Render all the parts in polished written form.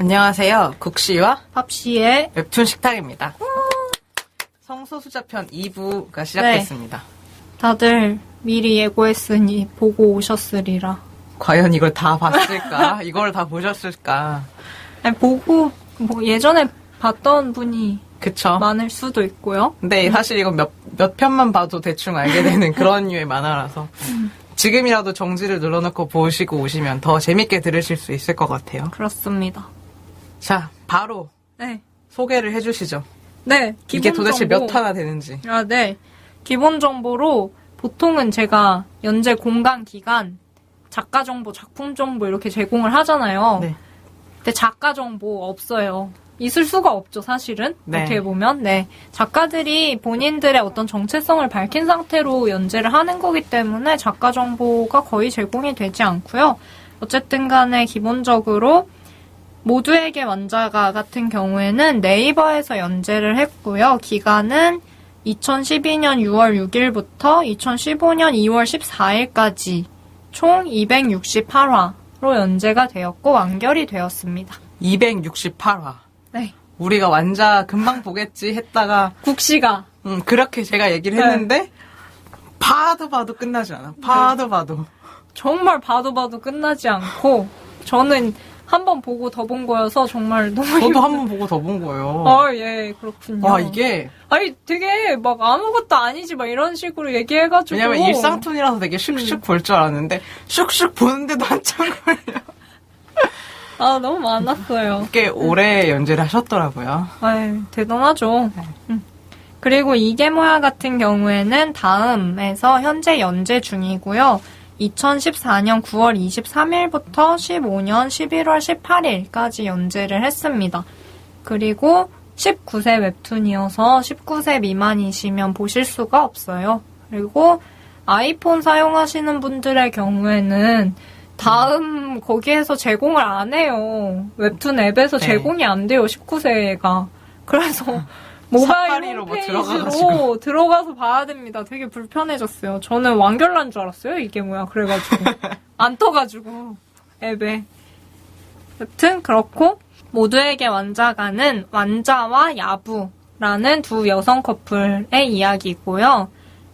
안녕하세요. 국시와 밥씨의 웹툰 식탁입니다. 성소수자편 2부가 시작됐습니다. 다들 미리 예고했으니 보고 오셨으리라. 과연 이걸 다 봤을까? 이걸 다 보셨을까? 아니, 보고 뭐 예전에 봤던 분이 그쵸? 많을 수도 있고요. 근데 사실 이건 몇 편만 봐도 대충 알게 되는 그런 류의 만화라서 지금이라도 정지를 눌러놓고 보시고 오시면 더 재밌게 들으실 수 있을 것 같아요. 그렇습니다. 자, 바로 네. 소개를 해주시죠. 네. 이게 도대체 정보. 몇 화나 되는지. 아, 네. 기본 정보로 보통은 제가 연재 공간 기간 작가 정보, 작품 정보 이렇게 제공을 하잖아요. 네. 근데 작가 정보 없어요. 있을 수가 없죠, 사실은. 네. 어떻게 보면. 네. 작가들이 본인들의 어떤 정체성을 밝힌 상태로 연재를 하는 거기 때문에 작가 정보가 거의 제공이 되지 않고요. 어쨌든 간에 기본적으로 모두에게 완자가 같은 경우에는 네이버에서 연재를 했고요. 기간은 2012년 6월 6일부터 2015년 2월 14일까지 총 268화로 연재가 되었고 완결이 되었습니다. 268화. 네. 우리가 완자 금방 보겠지 했다가 국시가 그렇게 제가 얘기를 했는데 봐도 끝나지 않아. 봐도. 정말 봐도 끝나지 않고 저는 한 번 보고 더 본 거여서 정말 너무 저도 한 번 보고 더 본 거예요. 예, 그렇군요. 와, 이게 아니 되게 막 아무것도 아니지 막 이런 식으로 얘기해가지고 왜냐면 일상툰이라서 되게 슉슉 볼 줄 알았는데 슉슉 보는데도 한참 걸려. 아, 너무 많았어요. 꽤 오래 연재를 하셨더라고요. 아유, 대단하죠. 네. 그리고 이게 뭐야 같은 경우에는 다음에서 현재 연재 중이고요. 2014년 9월 23일부터 15년 11월 18일까지 연재를 했습니다. 그리고 19세 웹툰이어서 19세 미만이시면 보실 수가 없어요. 그리고 아이폰 사용하시는 분들의 경우에는 다음 거기에서 제공을 안 해요. 웹툰 앱에서 네. 제공이 안 돼요. 19세가. 그래서 모바일 사파리로 뭐 홈페이지로 들어가서 봐야 됩니다. 되게 불편해졌어요. 저는 완결난 줄 알았어요. 이게 뭐야. 그래가지고 안 떠가지고 앱에. 여튼 그렇고 모두에게 완자가는 완자와 야부라는 두 여성 커플의 이야기고요.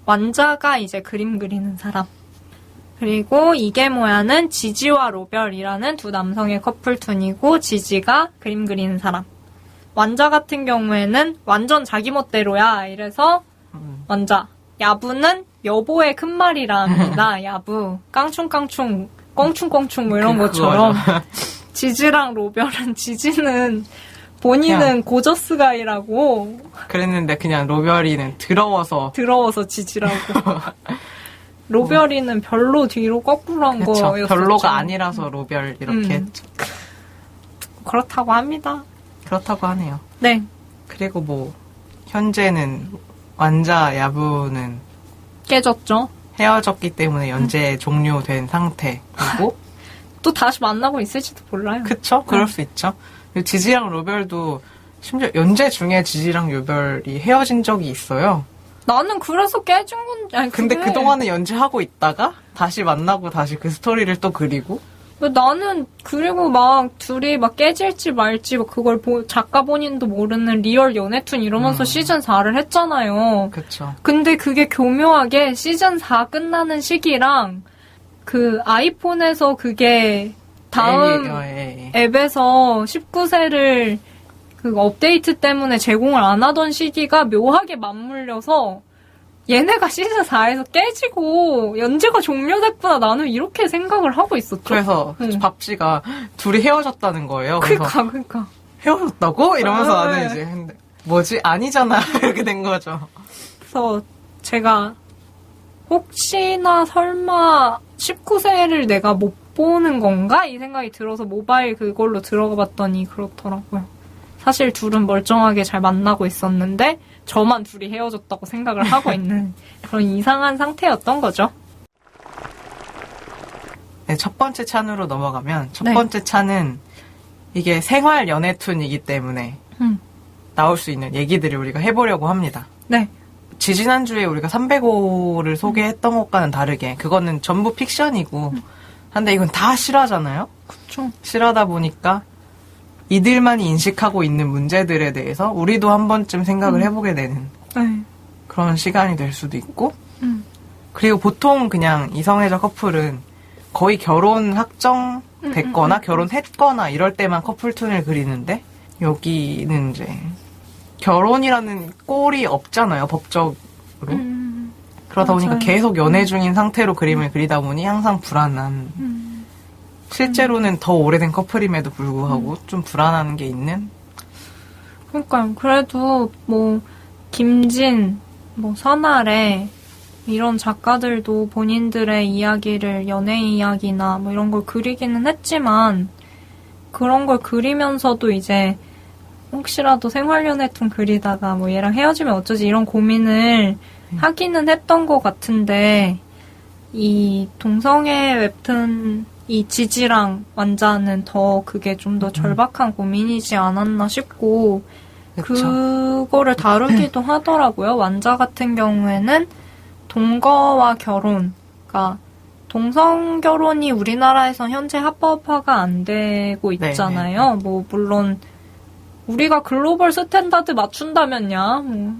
완자가 이제 그림 그리는 사람. 그리고 이게 뭐야는 지지와 로별이라는 두 남성의 커플툰이고 지지가 그림 그리는 사람. 완자 같은 경우에는 완전 자기 멋대로야. 이래서 완자. 야부는 여보의 큰 말이랍니다. 야부. 깡충깡충, 껑충껑충 뭐 이런 것처럼. 지지랑 로별은 지지는 본인은 그냥 고저스가이라고 그랬는데 그냥 로별이는 더러워서 지지라고. 로별이는 별로 뒤로 거꾸로 한 그쵸. 거였었죠. 별로가 아니라서 로별 이렇게 했죠. 그렇다고 합니다. 그렇다고 하네요. 네. 그리고 뭐 현재는 완자 야부는 깨졌죠. 헤어졌기 때문에 연재 종료된 상태이고 또 다시 만나고 있을지도 몰라요. 그쵸? 그럴 수 있죠. 그리고 지지랑 로별도 심지어 연재 중에 지지랑 로별이 헤어진 적이 있어요. 나는 그래서 깨진 건지. 아니, 근데 그게 그동안은 연재하고 있다가 다시 만나고 다시 그 스토리를 또 그리고 나는 그리고 막 둘이 막 깨질지 말지 막 그걸 작가 본인도 모르는 리얼 연애툰 이러면서 시즌 4를 했잖아요. 그쵸. 근데 그게 교묘하게 시즌 4 끝나는 시기랑 그 아이폰에서 그게 다음 앱에서 19세를 그 업데이트 때문에 제공을 안 하던 시기가 묘하게 맞물려서 얘네가 시즌 4에서 깨지고 연재가 종료됐구나. 나는 이렇게 생각을 하고 있었죠. 그래서 밥씨가 둘이 헤어졌다는 거예요. 그래서 그러니까. 헤어졌다고? 이러면서 나는 이제 근데 뭐지? 아니잖아. 이렇게 된 거죠. 그래서 제가 혹시나 설마 19세를 내가 못 보는 건가? 이 생각이 들어서 모바일 그걸로 들어가 봤더니 그렇더라고요. 사실 둘은 멀쩡하게 잘 만나고 있었는데 저만 둘이 헤어졌다고 생각을 하고 있는 그런 이상한 상태였던 거죠. 네, 첫 번째 찬으로 넘어가면 첫 네. 번째 찬은 이게 생활 연애툰이기 때문에 나올 수 있는 얘기들을 우리가 해보려고 합니다. 네. 지지난주에 우리가 305를 소개했던 것과는 다르게 그거는 전부 픽션이고 한데 이건 다 실화잖아요? 그쵸. 실화다 보니까 이들만이 인식하고 있는 문제들에 대해서 우리도 한 번쯤 생각을 해보게 되는 네. 그런 시간이 될 수도 있고, 그리고 보통 그냥 이성애자 커플은 거의 결혼 확정됐거나 결혼했거나 이럴 때만 커플툰을 그리는데, 여기는 이제 결혼이라는 꼴이 없잖아요, 법적으로. 그러다 보니까 맞아요. 계속 연애 중인 상태로 그림을 그리다 보니 항상 불안한, 실제로는 더 오래된 커플임에도 불구하고 좀 불안한 게 있는. 그러니까요. 그래도 뭐 김진, 뭐 선아래 이런 작가들도 본인들의 이야기를 연애 이야기나 뭐 이런 걸 그리기는 했지만 그런 걸 그리면서도 이제 혹시라도 생활연애툰 그리다가 뭐 얘랑 헤어지면 어쩌지 이런 고민을 하기는 했던 것 같은데 이 동성애 웹툰 이 지지랑 완자는 더 그게 좀 더 절박한 고민이지 않았나 싶고 그쵸. 그거를 다루기도 하더라고요. 완자 같은 경우에는 동거와 결혼, 그러니까 동성 결혼이 우리나라에서 현재 합법화가 안 되고 있잖아요. 뭐 물론 우리가 글로벌 스탠다드 맞춘다면야 뭐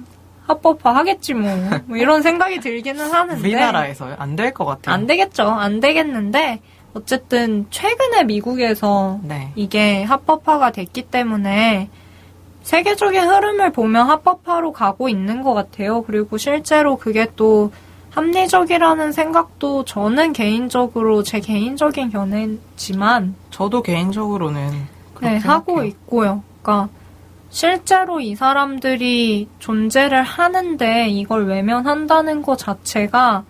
합법화 하겠지 뭐 이런 생각이 들기는 하는데 우리나라에서요? 안 될 것 같아요. 안 되겠죠. 안 되겠는데 어쨌든 최근에 미국에서 네. 이게 합법화가 됐기 때문에 세계적인 흐름을 보면 합법화로 가고 있는 것 같아요. 그리고 실제로 그게 또 합리적이라는 생각도 저는 개인적으로 제 개인적인 견해지만 저도 개인적으로는 그렇게 네, 하고 생각해요. 있고요. 그러니까 실제로 이 사람들이 존재를 하는데 이걸 외면한다는 것 자체가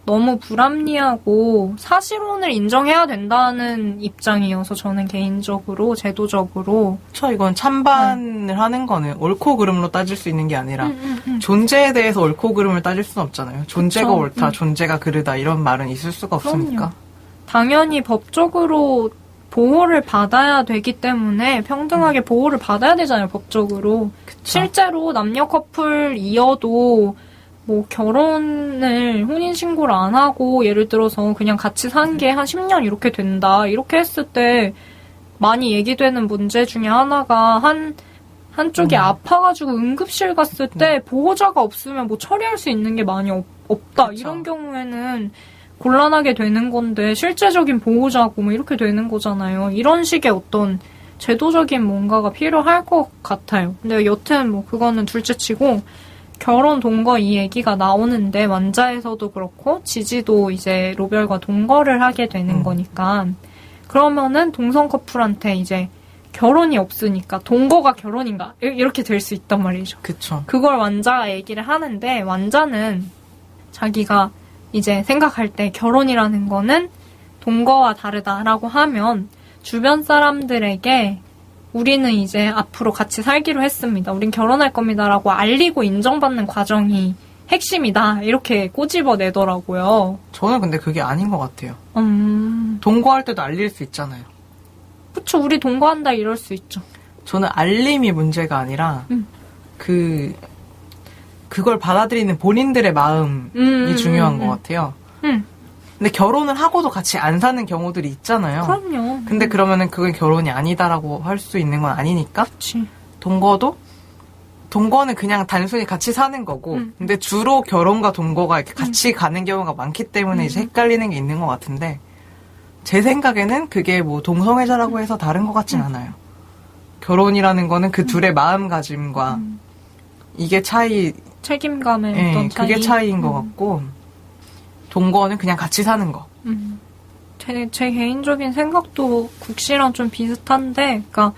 너무 불합리하고 사실혼을 인정해야 된다는 입장이어서 저는 개인적으로 제도적으로 그쵸, 이건 찬반을 하는 거는 옳고 그름으로 따질 수 있는 게 아니라 존재에 대해서 옳고 그름을 따질 수는 없잖아요. 존재가 그쵸. 옳다, 존재가 그르다 이런 말은 있을 수가 없으니까. 그럼요. 당연히 법적으로 보호를 받아야 되기 때문에 평등하게 보호를 받아야 되잖아요, 법적으로. 실제로 남녀 커플이어도 뭐 결혼을 혼인신고를 안 하고 예를 들어서 그냥 같이 산 게 한 10년 이렇게 된다. 이렇게 했을 때 많이 얘기되는 문제 중에 하나가 한쪽이 아파가지고 응급실 갔을 때 보호자가 없으면 뭐 처리할 수 있는 게 많이 없다. 그쵸. 이런 경우에는 곤란하게 되는 건데 실제적인 보호자고 뭐 이렇게 되는 거잖아요. 이런 식의 어떤 제도적인 뭔가가 필요할 것 같아요. 근데 여튼 뭐 그거는 둘째치고 결혼 동거 이 얘기가 나오는데 완자에서도 그렇고 지지도 이제 로별과 동거를 하게 되는 거니까 그러면은 동성 커플한테 이제 결혼이 없으니까 동거가 결혼인가 이렇게 될 수 있단 말이죠. 그쵸. 그걸 완자가 얘기를 하는데 완자는 자기가 이제 생각할 때 결혼이라는 거는 동거와 다르다라고 하면 주변 사람들에게 우리는 이제 앞으로 같이 살기로 했습니다. 우린 결혼할 겁니다라고 알리고 인정받는 과정이 핵심이다. 이렇게 꼬집어내더라고요. 저는 근데 그게 아닌 것 같아요. 동거할 때도 알릴 수 있잖아요. 그쵸. 우리 동거한다 이럴 수 있죠. 저는 알림이 문제가 아니라 그걸 받아들이는 본인들의 마음이 중요한 것 같아요. 근데 결혼을 하고도 같이 안 사는 경우들이 있잖아요. 그럼요. 근데 그러면은 그건 결혼이 아니다라고 할 수 있는 건 아니니까. 그치. 동거는 그냥 단순히 같이 사는 거고, 근데 주로 결혼과 동거가 이렇게 같이 가는 경우가 많기 때문에 이제 헷갈리는 게 있는 것 같은데, 제 생각에는 그게 뭐 동성애자라고 해서 다른 것 같진 않아요. 결혼이라는 거는 그 둘의 마음가짐과 이게 책임감의 예, 어떤 차이. 그게 차이인 것 같고, 동거는 그냥 같이 사는 거. 제 개인적인 생각도 국시랑 좀 비슷한데, 그러니까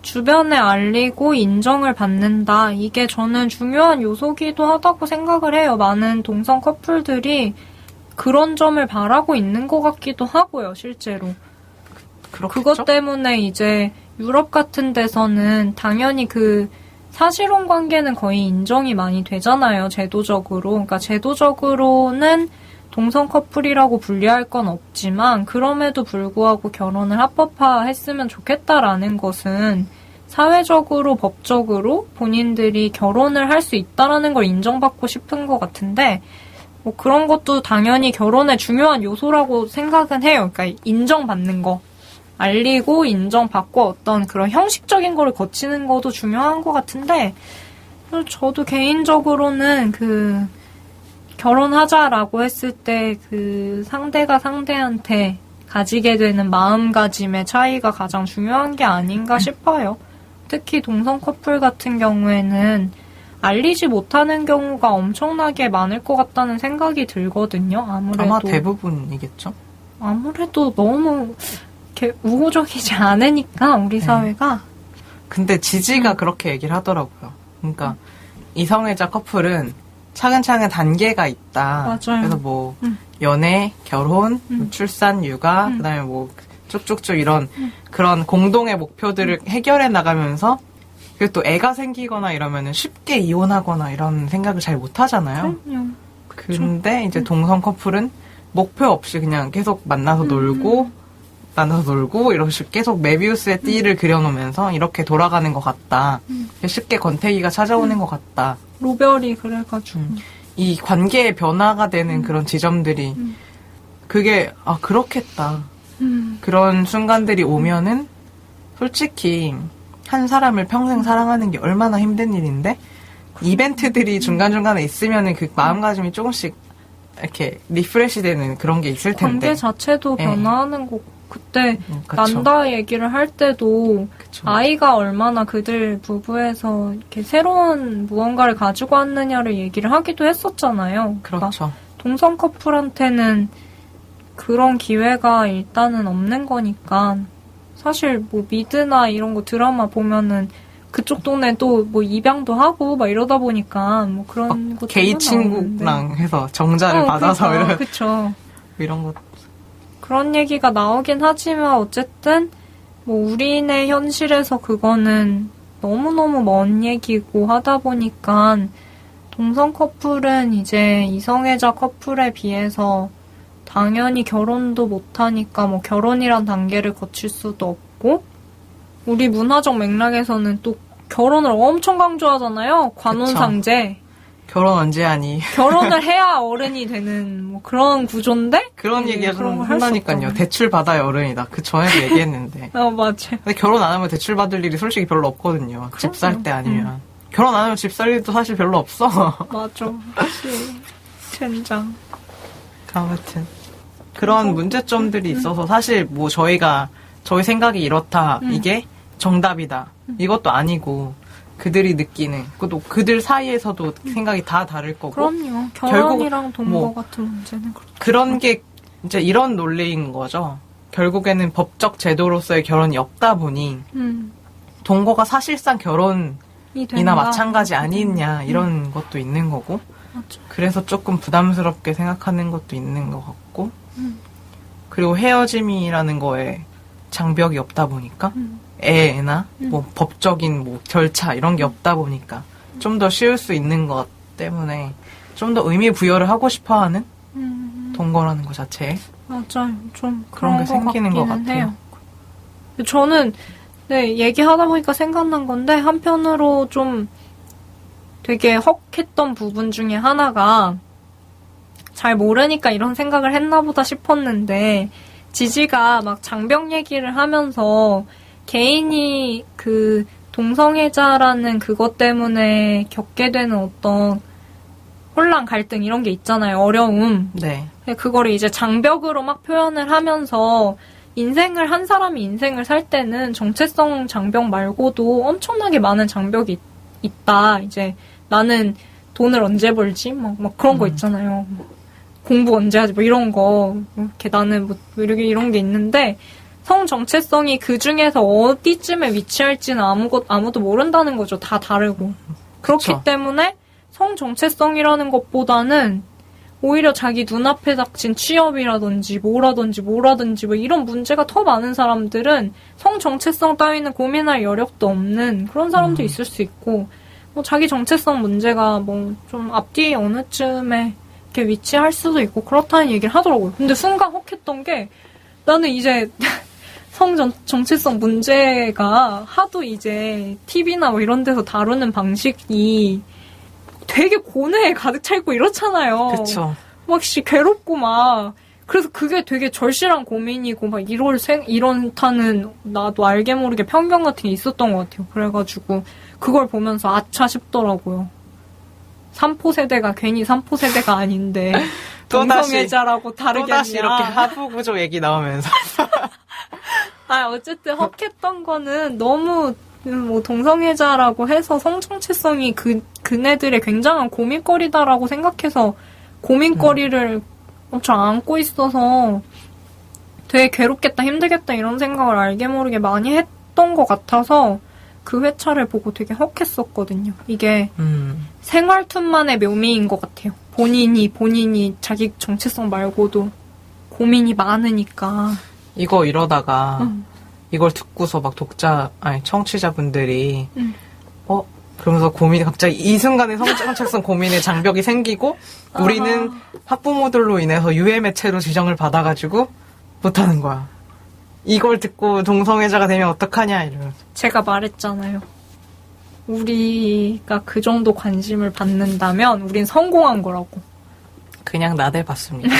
주변에 알리고 인정을 받는다. 이게 저는 중요한 요소기도 하다고 생각을 해요. 많은 동성 커플들이 그런 점을 바라고 있는 것 같기도 하고요, 실제로. 그렇겠죠? 그것 때문에 이제 유럽 같은 데서는 당연히 그 사실혼 관계는 거의 인정이 많이 되잖아요, 제도적으로. 그러니까 제도적으로는 동성 커플이라고 분류할 건 없지만 그럼에도 불구하고 결혼을 합법화했으면 좋겠다라는 것은 사회적으로 법적으로 본인들이 결혼을 할 수 있다라는 걸 인정받고 싶은 것 같은데 뭐 그런 것도 당연히 결혼의 중요한 요소라고 생각은 해요. 그러니까 인정받는 거. 알리고 인정받고 어떤 그런 형식적인 거를 거치는 것도 중요한 것 같은데 저도 개인적으로는 그 결혼하자라고 했을 때 그 상대가 상대한테 가지게 되는 마음가짐의 차이가 가장 중요한 게 아닌가 싶어요. 특히 동성 커플 같은 경우에는 알리지 못하는 경우가 엄청나게 많을 것 같다는 생각이 들거든요. 아무래도 아마 대부분이겠죠. 아무래도 너무 이렇게 우호적이지 않으니까 우리 사회가. 근데 지지가 그렇게 얘기를 하더라고요. 그러니까 이성애자 커플은 차근차근 단계가 있다. 맞아요. 그래서 뭐 연애, 결혼, 출산, 육아, 그다음에 뭐 쭉쭉쭉 이런 그런 공동의 목표들을 해결해 나가면서 그리고 또 애가 생기거나 이러면은 쉽게 이혼하거나 이런 생각을 잘 못 하잖아요. 그럼요. 근데 이제 동성 커플은 목표 없이 그냥 계속 만나서 놀고 이런 식으로 계속 메비우스의 띠를 그려놓으면서 이렇게 돌아가는 것 같다. 쉽게 권태기가 찾아오는 것 같다. 로별이 그래가지고 이 관계의 변화가 되는 그런 지점들이 그게 그렇겠다. 그런 순간들이 오면은 솔직히 한 사람을 평생 사랑하는 게 얼마나 힘든 일인데 이벤트들이 중간중간에 있으면은 그 마음가짐이 조금씩 이렇게 리프레시 되는 그런 게 있을 텐데 관계 자체도 변화하는 거고 그때 그쵸. 난다 얘기를 할 때도 그쵸. 아이가 얼마나 그들 부부에서 이렇게 새로운 무언가를 가지고 왔느냐를 얘기를 하기도 했었잖아요. 그렇죠. 그러니까 동성 커플한테는 그런 기회가 일단은 없는 거니까 사실 뭐 미드나 이런 거 드라마 보면은 그쪽 동네 또 뭐 입양도 하고 막 이러다 보니까 뭐 그런 것도 게이 친구랑 해서 정자를 받아서 그러니까, 그쵸. 이런 것 그런 얘기가 나오긴 하지만 어쨌든 뭐 우리네 현실에서 그거는 너무너무 먼 얘기고 하다 보니까 동성 커플은 이제 이성애자 커플에 비해서 당연히 결혼도 못하니까 뭐 결혼이란 단계를 거칠 수도 없고 우리 문화적 맥락에서는 또 결혼을 엄청 강조하잖아요. 관혼상제. 결혼 언제 하니? 결혼을 해야 어른이 되는 뭐 그런 구조인데? 그런 얘기가 그런 좀 걸할수 한다니까요. 없죠. 대출 받아야 어른이다. 그 전에도 얘기했는데. 맞아요. 근데 결혼 안 하면 대출 받을 일이 솔직히 별로 없거든요. 집 살 때 아니면. 결혼 안 하면 집 살 일도 사실 별로 없어. 맞아. 혹시 젠장. 아무튼 그런 문제점들이 있어서 사실 뭐 저희 생각이 이렇다. 이게 정답이다. 이것도 아니고 그들이 느끼는 또 그들 사이에서도 생각이 다 다를 거고. 그럼요. 결혼이랑 동거 같은 문제는 그렇죠. 그런 게 이제 이런 논리인 거죠. 결국에는 법적 제도로서의 결혼이 없다 보니 동거가 사실상 결혼이나 마찬가지 아니냐 이런 것도 있는 거고. 맞아. 그래서 조금 부담스럽게 생각하는 것도 있는 것 같고. 그리고 헤어짐이라는 거에 장벽이 없다 보니까 애나 뭐 법적인 뭐 절차 이런 게 없다 보니까 좀 더 쉬울 수 있는 것 때문에 좀 더 의미 부여를 하고 싶어하는 동거라는 것 자체에 맞아요. 좀 그런 게 생기는 것 같기는 같아요. 해요. 저는 얘기하다 보니까 생각난 건데 한편으로 좀 되게 헉했던 부분 중에 하나가 잘 모르니까 이런 생각을 했나 보다 싶었는데 지지가 막 장벽 얘기를 하면서 개인이 그 동성애자라는 그것 때문에 겪게 되는 어떤 혼란, 갈등 이런 게 있잖아요. 어려움. 네. 그거를 이제 장벽으로 막 표현을 하면서 한 사람이 인생을 살 때는 정체성 장벽 말고도 엄청나게 많은 장벽이 있다. 이제 나는 돈을 언제 벌지? 막 그런 거 있잖아요. 공부 언제 하지? 뭐 이런 거. 이렇게 나는 뭐 이런 게 있는데 성 정체성이 그 중에서 어디쯤에 위치할지는 아무도 모른다는 거죠. 다 다르고. 그렇기 그쵸. 때문에 성 정체성이라는 것보다는 오히려 자기 눈앞에 닥친 취업이라든지 뭐라든지 뭐 이런 문제가 더 많은 사람들은 성 정체성 따위는 고민할 여력도 없는 그런 사람도 있을 수 있고 뭐 자기 정체성 문제가 뭐 좀 앞뒤 어느쯤에 이렇게 위치할 수도 있고 그렇다는 얘기를 하더라고요. 근데 순간 혹했던 게 나는 이제 정체성 문제가 하도 이제 TV나 뭐 이런 데서 다루는 방식이 되게 고뇌에 가득 차 있고 이렇잖아요. 그쵸. 막 괴롭고 막 그래서 그게 되게 절실한 고민이고 막 이런타는 나도 알게 모르게 편견 같은 게 있었던 것 같아요. 그래가지고 그걸 보면서 아차 싶더라고요. 3포 세대가 괜히 3포 세대가 아닌데 동성애자라고 다르겠냐. 또다시 이렇게 하부 구조 얘기 나오면서 어쨌든 헉했던 거는 너무 뭐 동성애자라고 해서 성정체성이 그네들의 굉장한 고민거리다라고 생각해서 고민거리를 엄청 안고 있어서 되게 괴롭겠다, 힘들겠다 이런 생각을 알게 모르게 많이 했던 것 같아서 그 회차를 보고 되게 헉했었거든요. 이게 생활툰만의 묘미인 것 같아요. 본인이 자기 정체성 말고도 고민이 많으니까. 이거 이러다가 이걸 듣고서 막 청취자분들이 그러면서 갑자기 이 순간에 성정체성 고민의 장벽이 생기고 우리는 학부모들로 인해서 유해 매체로 지정을 받아가지고 못하는 거야. 이걸 듣고 동성애자가 되면 어떡하냐 이러면서. 제가 말했잖아요. 우리가 그 정도 관심을 받는다면 우린 성공한 거라고. 그냥 나대봤습니다.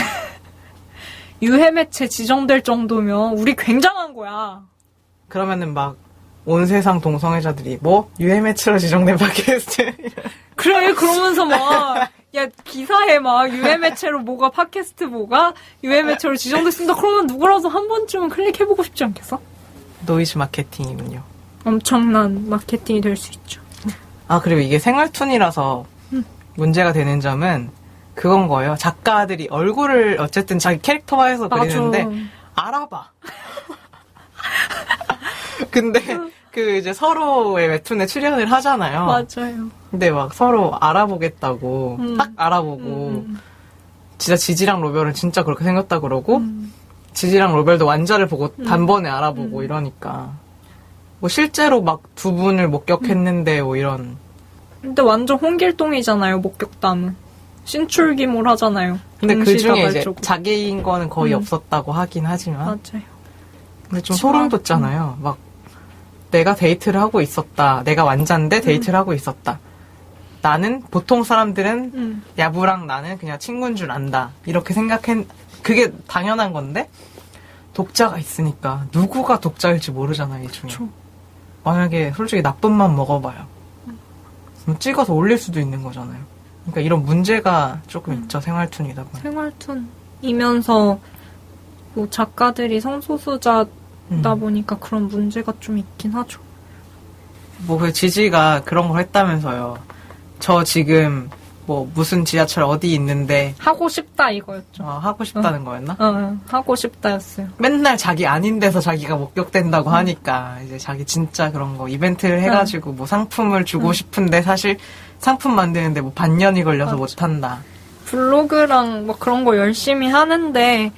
유해 매체 지정될 정도면 우리 굉장한 거야. 그러면은 막 온 세상 동성애자들이 유해 매체로 지정된 팟캐스트 그래 그러면서 막 기사에 막 유해 매체로 팟캐스트 유해 매체로 지정됐습니다. 그러면 누구라도 한 번쯤은 클릭해보고 싶지 않겠어? 노이즈 마케팅이군요. 엄청난 마케팅이 될 수 있죠. 그리고 이게 생활툰이라서 문제가 되는 점은 그건 거예요. 작가들이 얼굴을 어쨌든 자기 캐릭터화해서 그리는데 알아봐. 근데 이제 서로의 웹툰에 출연을 하잖아요. 맞아요. 근데 막 서로 알아보겠다고 딱 알아보고 진짜 지지랑 로벨은 진짜 그렇게 생겼다 그러고 지지랑 로벨도 완자를 보고 단번에 알아보고 이러니까 실제로 막 두 분을 목격했는데 이런. 근데 완전 홍길동이잖아요. 목격담은. 신출귀몰 하잖아요. 근데 그 중에 이제 자기인 거는 거의 없었다고 하긴 하지만. 맞아요. 근데 좀 소름 돋잖아요. 막 내가 데이트를 하고 있었다. 내가 완자인데 데이트를 하고 있었다. 나는 보통 사람들은 야부랑 나는 그냥 친구인 줄 안다. 이렇게 그게 당연한 건데 독자가 있으니까 누구가 독자일지 모르잖아요. 이 중에. 그쵸. 만약에 솔직히 나쁜 맘 먹어봐요. 그럼 찍어서 올릴 수도 있는 거잖아요. 그러니까 이런 문제가 조금 있죠. 생활툰이다 보니. 생활툰이면서 작가들이 성소수자다 보니까 그런 문제가 좀 있긴 하죠. 그 지지가 그런 걸 했다면서요. 저 지금 무슨 지하철 어디 있는데 하고 싶다 이거였죠. 하고 싶다는 거였나? 하고 싶다였어요. 맨날 자기 아닌 데서 자기가 목격된다고 하니까 이제 자기 진짜 그런 거 이벤트를 해가지고 상품을 주고 싶은데 사실 상품 만드는데 반년이 걸려서 못한다. 블로그랑 그런 거 열심히 하는데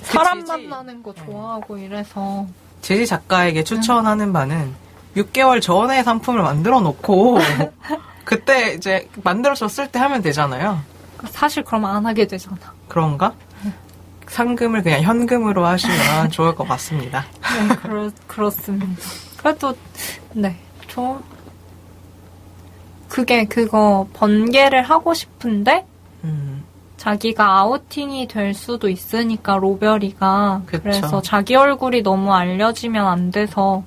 사람 만나는 거 좋아하고 이래서 지지 작가에게 추천하는 바는 6개월 전에 상품을 만들어 놓고 그때 이제 만들어졌을 때 하면 되잖아요. 사실 그러면 안 하게 되잖아. 그런가? 상금을 그냥 현금으로 하시면 좋을 것 같습니다. 네, 그렇습니다. 그래도 그거 번개를 하고 싶은데 자기가 아우팅이 될 수도 있으니까 로별이가. 그쵸. 그래서 자기 얼굴이 너무 알려지면 안 돼서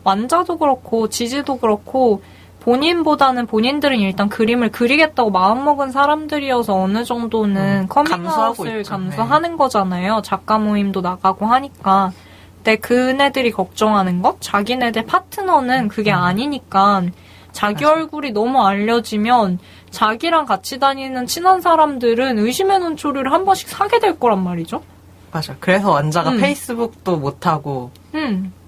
완자도 그렇고 지지도 그렇고 본인보다는 본인들은 일단 그림을 그리겠다고 마음먹은 사람들이어서 어느 정도는 커밍아웃을 감수하는 거잖아요. 작가 모임도 나가고 하니까. 근데 그네들이 걱정하는 것? 자기네들 파트너는 그게 아니니까 자기 얼굴이 너무 알려지면 자기랑 같이 다니는 친한 사람들은 의심의 눈초리를 한 번씩 사게 될 거란 말이죠. 맞아. 그래서 완자가 페이스북도 못하고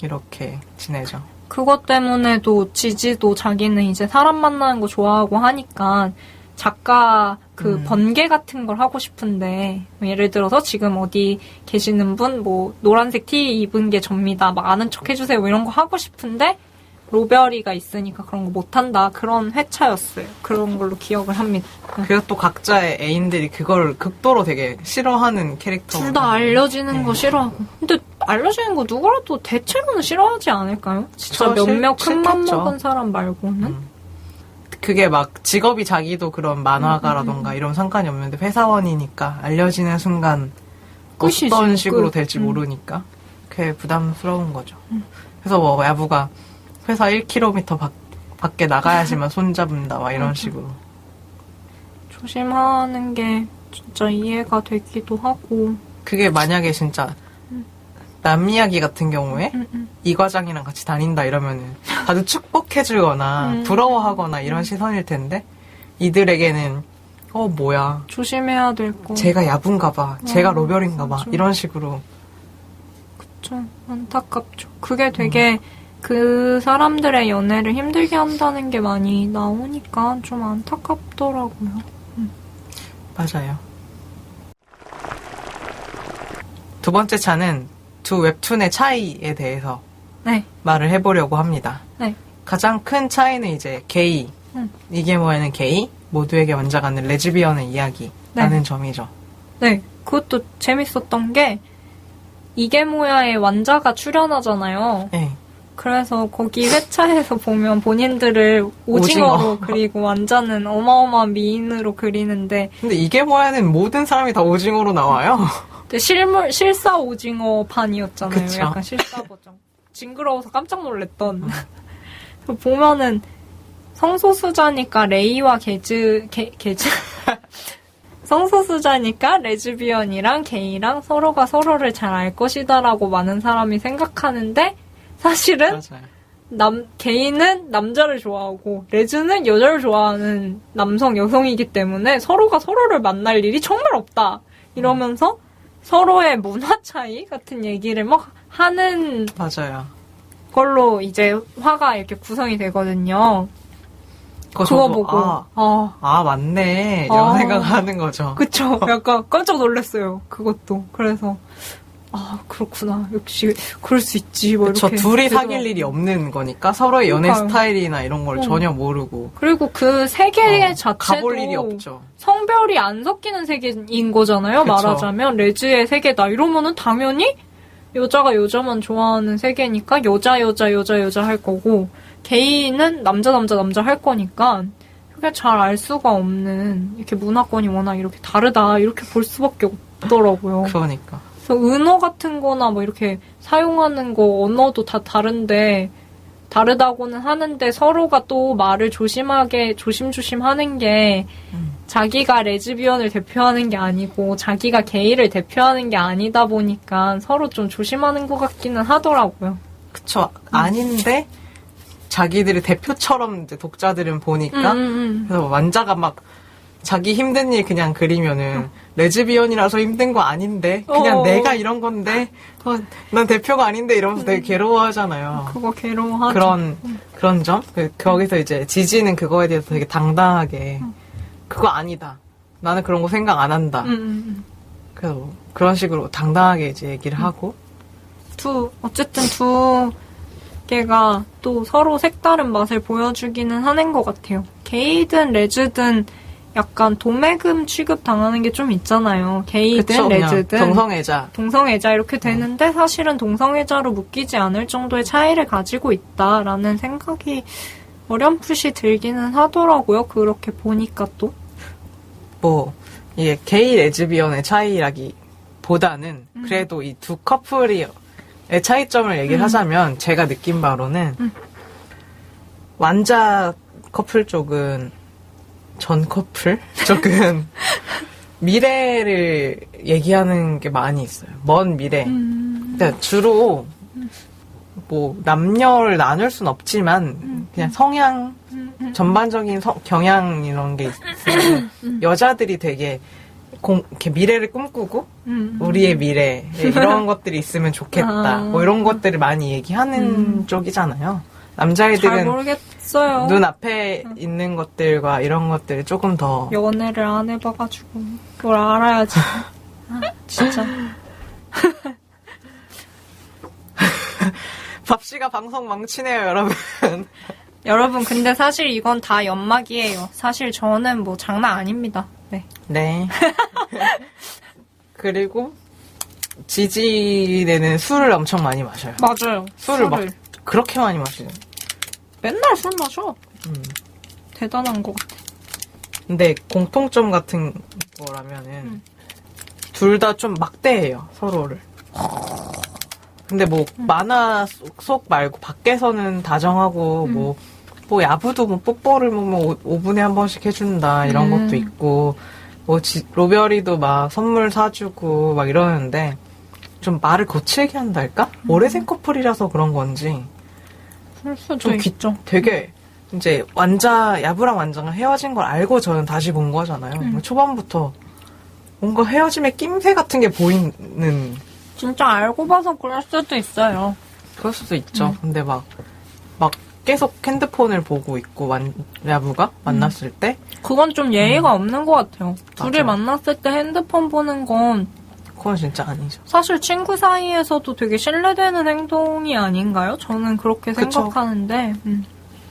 이렇게 지내죠. 그것 때문에도 지지도 자기는 이제 사람 만나는 거 좋아하고 하니까 작가 번개 같은 걸 하고 싶은데 예를 들어서 지금 어디 계시는 분 노란색 티 입은 게 접니다. 아는 척 해주세요. 이런 거 하고 싶은데 로별이가 있으니까 그런 거 못한다. 그런 회차였어요. 그런 걸로 기억을 합니다. 그리고 또 각자의 애인들이 그걸 극도로 되게 싫어하는 캐릭터. 둘 다 알려지는 거 싫어하고. 근데 알려지는 거 누구라도 대체로는 싫어하지 않을까요? 진짜 몇몇 큰맘 먹은 사람 말고는. 그게 직업이 자기도 그런 만화가라던가 이런 상관이 없는데 회사원이니까 알려지는 순간 끝이지. 어떤 식으로 끝. 될지 모르니까 그게 부담스러운 거죠. 그래서 뭐 야부가 회사 1km 밖에 나가야지만 손잡는다 막 이런 식으로. 조심하는 게 진짜 이해가 되기도 하고. 그게 만약에 진짜 남 이야기 같은 경우에 이 과장이랑 같이 다닌다 이러면은 다들 축복해주거나 부러워하거나 이런 시선일 텐데 이들에게는 뭐야 조심해야 될 거. 제가 야분가 봐, 제가 로별인가 봐 맞아. 이런 식으로. 좀 안타깝죠. 그게 되게 그 사람들의 연애를 힘들게 한다는 게 많이 나오니까 좀 안타깝더라고요. 맞아요. 두 번째 차는 두 웹툰의 차이에 대해서 네. 말을 해보려고 합니다. 네. 가장 큰 차이는 이제 게이, 이게 뭐야는 게이, 모두에게 완자가는 레즈비언의 이야기라는 점이죠. 네. 그것도 재밌었던 게 이게 뭐야의 완자가 출연하잖아요. 네. 그래서 거기 회차에서 보면 본인들을 오징어로 그리고 완자는 어마어마한 미인으로 그리는데 근데 이게 뭐야는 모든 사람이 다 오징어로 나와요. 근데 실사 오징어 판이었잖아요. 그쵸. 약간 실사 버전. 징그러워서 깜짝 놀랐던. 보면은 성소수자니까 레이와 게즈 성소수자니까 레즈비언이랑 게이랑 서로가 서로를 잘 알 것이다라고 많은 사람이 생각하는데 사실은 맞아요. 게이는 남자를 좋아하고 레즈는 여자를 좋아하는 여성이기 때문에 서로가 서로를 만날 일이 정말 없다. 이러면서 서로의 문화 차이 같은 얘기를 막 하는 맞아요. 걸로 이제 화가 이렇게 구성이 되거든요. 그거 저도, 보고 맞네 이런 생각하는 거죠. 그쵸. 약간 깜짝 놀랐어요. 그것도. 그래서 그렇구나. 역시 그럴 수 있지. 뭐 저 이렇게 둘이 되더라고요. 사귈 일이 없는 거니까 서로의 연애 그러니까요. 스타일이나 이런 걸 전혀 모르고 그리고 그 세계 자체도 가볼 일이 없죠. 성별이 안 섞이는 세계인 거잖아요. 그쵸. 말하자면 레즈의 세계다. 이러면은 당연히 여자가 여자만 좋아하는 세계니까 여자 할 거고 게이는 남자 할 거니까 그게 잘 알 수가 없는 이렇게 문화권이 워낙 이렇게 다르다 이렇게 볼 수밖에 없더라고요. 그러니까. 그래서 은어 같은 거나 뭐 이렇게 사용하는 거 언어도 다 다른데 다르다고는 하는데 서로가 또 말을 조심조심 하는 게 자기가 레즈비언을 대표하는 게 아니고 자기가 게이를 대표하는 게 아니다 보니까 서로 좀 조심하는 것 같기는 하더라고요. 그쵸. 아닌데 자기들의 대표처럼 이제 독자들은 보니까 그래서 완자가 막 자기 힘든 일 그냥 그리면은 레즈비언이라서 힘든 거 아닌데 그냥 내가 이런 건데 난 대표가 아닌데 이러면서 되게 괴로워하잖아요. 그거 괴로워하죠. 그런 점? 거기서 이제 지지는 그거에 대해서 되게 당당하게 그거 아니다. 나는 그런 거 생각 안 한다. 그래서 그런 식으로 당당하게 이제 얘기를 하고 어쨌든 두 개가 또 서로 색다른 맛을 보여주기는 하는 것 같아요. 게이든 레즈든 약간 도매금 취급 당하는 게 좀 있잖아요. 게이든 그쵸, 레즈든 동성애자 이렇게 되는데 사실은 동성애자로 묶이지 않을 정도의 차이를 가지고 있다라는 생각이 어렴풋이 들기는 하더라고요. 그렇게 보니까 또. 이게 게이 레즈비언의 차이라기보다는 그래도 이 두 커플의 차이점을 얘기를 하자면 제가 느낀 바로는 완자 커플 쪽은 전 커플 쪽은 미래를 얘기하는 게 많이 있어요. 먼 미래. 그러니까 주로 남녀를 나눌 순 없지만 그냥 성향 전반적인 경향 이런 게 있으면 여자들이 되게 이렇게 미래를 꿈꾸고 우리의 미래 이런 것들이 있으면 좋겠다 뭐 이런 것들을 많이 얘기하는 쪽이잖아요. 남자애들은 잘 모르겠어요. 눈앞에 있는 것들과 이런 것들을 조금 더 연애를 안 해봐가지고 그걸 알아야지. 진짜. 밥씨가 방송 망치네요, 여러분. 여러분, 근데 사실 이건 다 연막이에요. 사실 저는 뭐 장난 아닙니다. 네. 네. 그리고 지지네는 술을 엄청 많이 마셔요. 맞아요. 술을 막 그렇게 많이 마시는. 맨날 술 마셔. 대단한 것 같아. 근데 공통점 같은 거라면은 둘 다 좀 막대해요, 서로를. 근데 뭐 만화 속 말고 밖에서는 다정하고 뭐 야부도 뭐 뽀뽀를 뭐 5분에 한 번씩 해준다 이런 것도 있고 뭐 로별이도 막 선물 사주고 막 이러는데 좀 말을 거칠게 한달까? 오래된 커플이라서 그런 건지 그럴 수도 좀 있죠. 되게 이제 야부랑 완자가 헤어진 걸 알고 저는 다시 본 거잖아요. 초반부터 뭔가 헤어짐의 낌새 같은 게 보이는. 진짜 알고 봐서 그럴 수도 있어요. 그럴 수도 있죠. 근데 막 계속 핸드폰을 보고 있고, 야부가 만났을 때. 그건 좀 예의가 없는 것 같아요. 둘이 맞아요. 만났을 때 핸드폰 보는 건 그건 진짜 아니죠. 사실 친구 사이에서도 되게 신뢰되는 행동이 아닌가요? 저는 그렇게 그쵸. 생각하는데.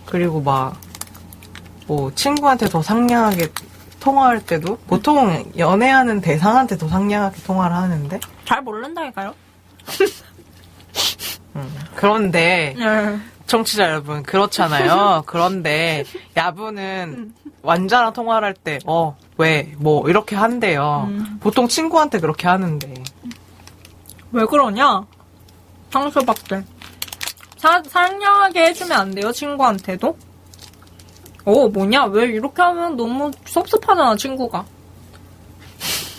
그리고 뭐, 친구한테 더 상냥하게 통화할 때도, 보통 연애하는 대상한테 더 상냥하게 통화를 하는데. 잘 모른다니까요? 그런데, 네. 청취자 여러분, 그렇잖아요. 그런데, 야부는 완자랑 통화를 할 때, 왜, 뭐, 이렇게 한대요. 보통 친구한테 그렇게 하는데. 왜 그러냐? 상처받게. 상냥하게 해주면 안 돼요, 친구한테도? 뭐냐? 왜 이렇게 하면 너무 섭섭하잖아, 친구가.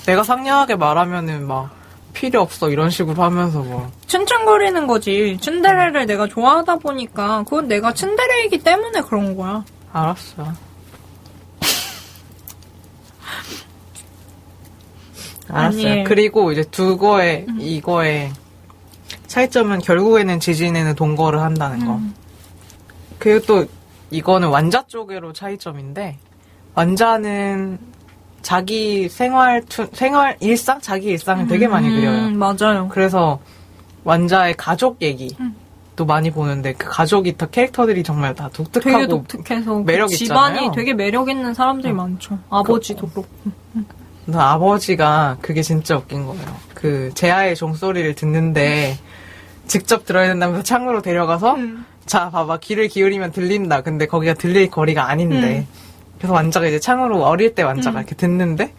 내가 상냥하게 말하면은 막, 필요 없어, 이런 식으로 하면서 뭐. 츤츤거리는 거지. 츤데레를 내가 좋아하다 보니까, 그건 내가 츤데레이기 때문에 그런 거야. 알았어. 알았어요. 아니. 그리고 이제 이거의 차이점은 결국에는 지진에는 동거를 한다는 거. 그리고 또 이거는 완자 쪽으로 차이점인데 완자는 자기 일상? 자기 일상을 되게 많이 그려요. 맞아요. 그래서 완자의 가족 얘기도 많이 보는데 그 가족이 다 캐릭터들이 정말 다 독특하고 되게 독특해서 매력 그 집안이 있잖아요. 되게 매력 있는 사람들이 많죠. 아버지도 그렇고. 아버지가 그게 진짜 웃긴 거예요. 그 재하의 종소리를 듣는데 직접 들어야 된다면서 창으로 데려가서 자 봐봐 귀를 기울이면 들린다. 근데 거기가 들릴 거리가 아닌데 그래서 완자가 이제 창으로 어릴 때 완자가 이렇게 듣는데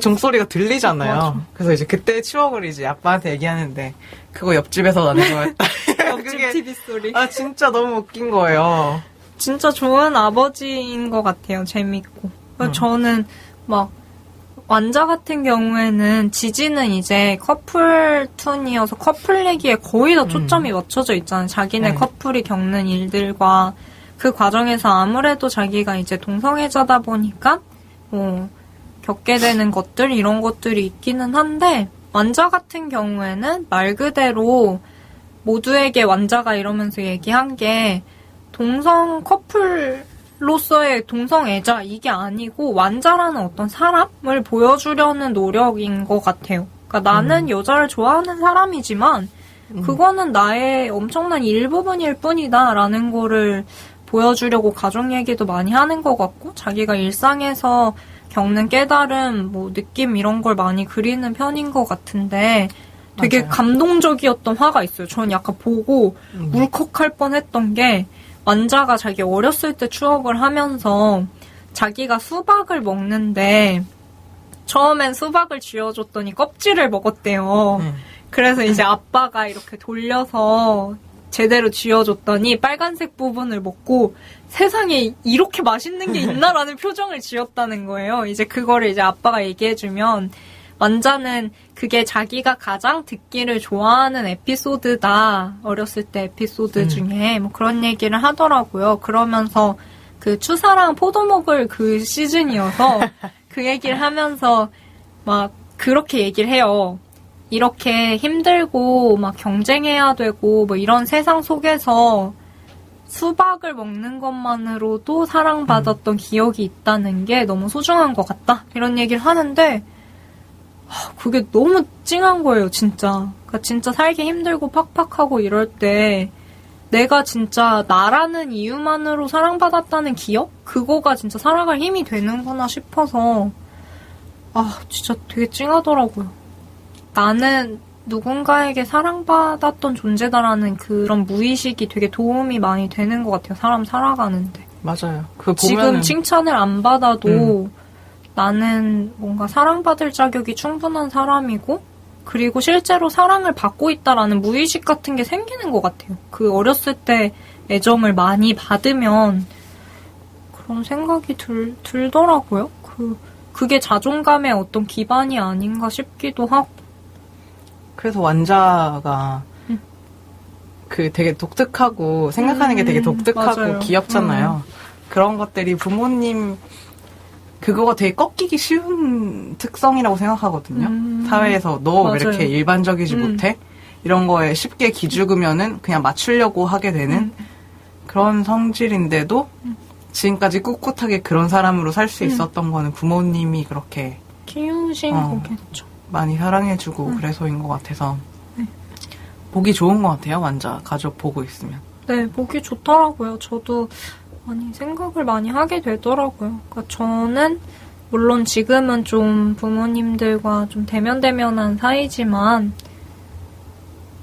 종소리가 들리잖아요. 맞아. 그래서 이제 그때 추억을 이제 아빠한테 얘기하는데 그거 옆집에서 나는 거였다. 옆집 TV 소리. 진짜 너무 웃긴 거예요. 진짜 좋은 아버지인 것 같아요. 재밌고. 저는 막 완자 같은 경우에는 지지는 이제 커플툰이어서 커플 얘기에 거의 다 초점이 맞춰져 있잖아요. 자기네 네. 커플이 겪는 일들과 그 과정에서 아무래도 자기가 이제 동성애자다 보니까 겪게 되는 것들 이런 것들이 있기는 한데 완자 같은 경우에는 말 그대로 모두에게 완자가 이러면서 얘기한 게 동성 커플로서의 동성애자 이게 아니고 완자라는 어떤 사람을 보여주려는 노력인 것 같아요. 그러니까 나는 여자를 좋아하는 사람이지만 그거는 나의 엄청난 일부분일 뿐이다라는 거를 보여주려고 가족 얘기도 많이 하는 것 같고 자기가 일상에서 겪는 깨달음, 느낌 이런 걸 많이 그리는 편인 것 같은데 되게 맞아요. 감동적이었던 화가 있어요. 전 약간 보고 울컥할 뻔했던 게 완자가 자기 어렸을 때 추억을 하면서 자기가 수박을 먹는데 처음엔 수박을 쥐어줬더니 껍질을 먹었대요. 그래서 이제 아빠가 이렇게 돌려서 제대로 쥐어줬더니 빨간색 부분을 먹고 세상에 이렇게 맛있는 게 있나라는 표정을 지었다는 거예요. 이제 그거를 이제 아빠가 얘기해주면 완자는 그게 자기가 가장 듣기를 좋아하는 에피소드다. 어렸을 때 에피소드 중에 그런 얘기를 하더라고요. 그러면서 그 추사랑 포도 먹을 그 시즌이어서 그 얘기를 하면서 막 그렇게 얘기를 해요. 이렇게 힘들고 막 경쟁해야 되고 이런 세상 속에서 수박을 먹는 것만으로도 사랑받았던 기억이 있다는 게 너무 소중한 것 같다. 이런 얘기를 하는데 그게 너무 찡한 거예요, 진짜. 그러니까 진짜 살기 힘들고 팍팍하고 이럴 때 내가 진짜 나라는 이유만으로 사랑받았다는 기억? 그거가 진짜 살아갈 힘이 되는구나 싶어서 진짜 되게 찡하더라고요. 나는 누군가에게 사랑받았던 존재다라는 그런 무의식이 되게 도움이 많이 되는 것 같아요. 사람 살아가는데. 맞아요. 그 보면은 지금 칭찬을 안 받아도 나는 뭔가 사랑받을 자격이 충분한 사람이고 그리고 실제로 사랑을 받고 있다라는 무의식 같은 게 생기는 것 같아요. 그 어렸을 때 애정을 많이 받으면 그런 생각이 들더라고요. 그게 자존감의 어떤 기반이 아닌가 싶기도 하고. 그래서 완자가 그 되게 독특하고 생각하는 게 되게 독특하고 맞아요. 귀엽잖아요. 그런 것들이 부모님 그거가 되게 꺾이기 쉬운 특성이라고 생각하거든요. 사회에서 너 왜 맞아요. 이렇게 일반적이지 못해? 이런 거에 쉽게 기죽으면은 그냥 맞추려고 하게 되는 그런 성질인데도 지금까지 꿋꿋하게 그런 사람으로 살 수 있었던 거는 부모님이 그렇게 키우신 거겠죠. 많이 사랑해주고 그래서인 것 같아서 보기 좋은 것 같아요. 완자 가족 보고 있으면. 네, 보기 좋더라고요. 저도 생각을 많이 하게 되더라고요. 그러니까 저는 물론 지금은 좀 부모님들과 좀 대면대면한 사이지만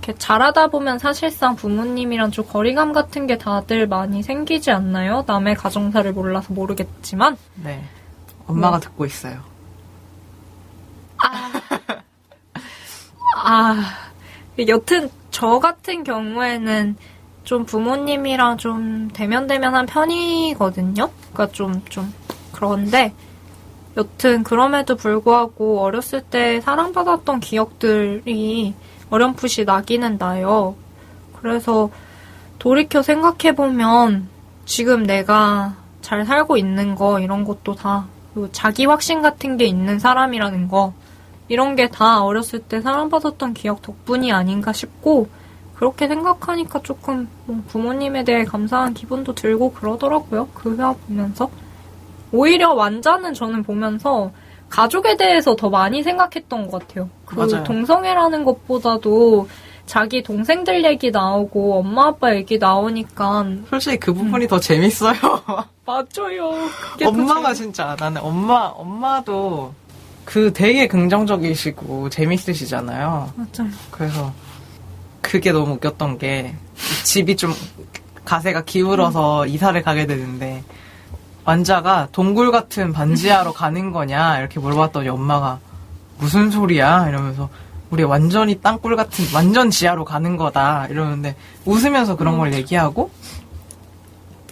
이렇게 자라다 보면 사실상 부모님이랑 좀 거리감 같은 게 다들 많이 생기지 않나요? 남의 가정사를 몰라서 모르겠지만. 네. 엄마가 듣고 있어요. 여튼 저 같은 경우에는 좀 부모님이랑 좀 대면대면한 편이거든요. 그러니까 좀 그런데 여튼 그럼에도 불구하고 어렸을 때 사랑받았던 기억들이 어렴풋이 나기는 나요. 그래서 돌이켜 생각해보면 지금 내가 잘 살고 있는 거 이런 것도 다 자기 확신 같은 게 있는 사람이라는 거 이런 게 다 어렸을 때 사랑받았던 기억 덕분이 아닌가 싶고 그렇게 생각하니까 조금 부모님에 대해 감사한 기분도 들고 그러더라고요. 그 회화 보면서. 오히려 완자는 저는 보면서 가족에 대해서 더 많이 생각했던 것 같아요. 맞아요. 동성애라는 것보다도 자기 동생들 얘기 나오고 엄마 아빠 얘기 나오니까 솔직히 그 부분이 더 재밌어요. 맞아요. 엄마가 진짜 나는 엄마도 그 되게 긍정적이시고 재밌으시잖아요. 맞아요. 그래서 그게 너무 웃겼던 게 집이 좀 가세가 기울어서 이사를 가게 되는데 완자가 동굴 같은 반지하러 가는 거냐 이렇게 물어봤더니 엄마가 무슨 소리야 이러면서 우리 완전히 땅굴 같은 완전 지하로 가는 거다 이러는데 웃으면서 그런 걸 얘기하고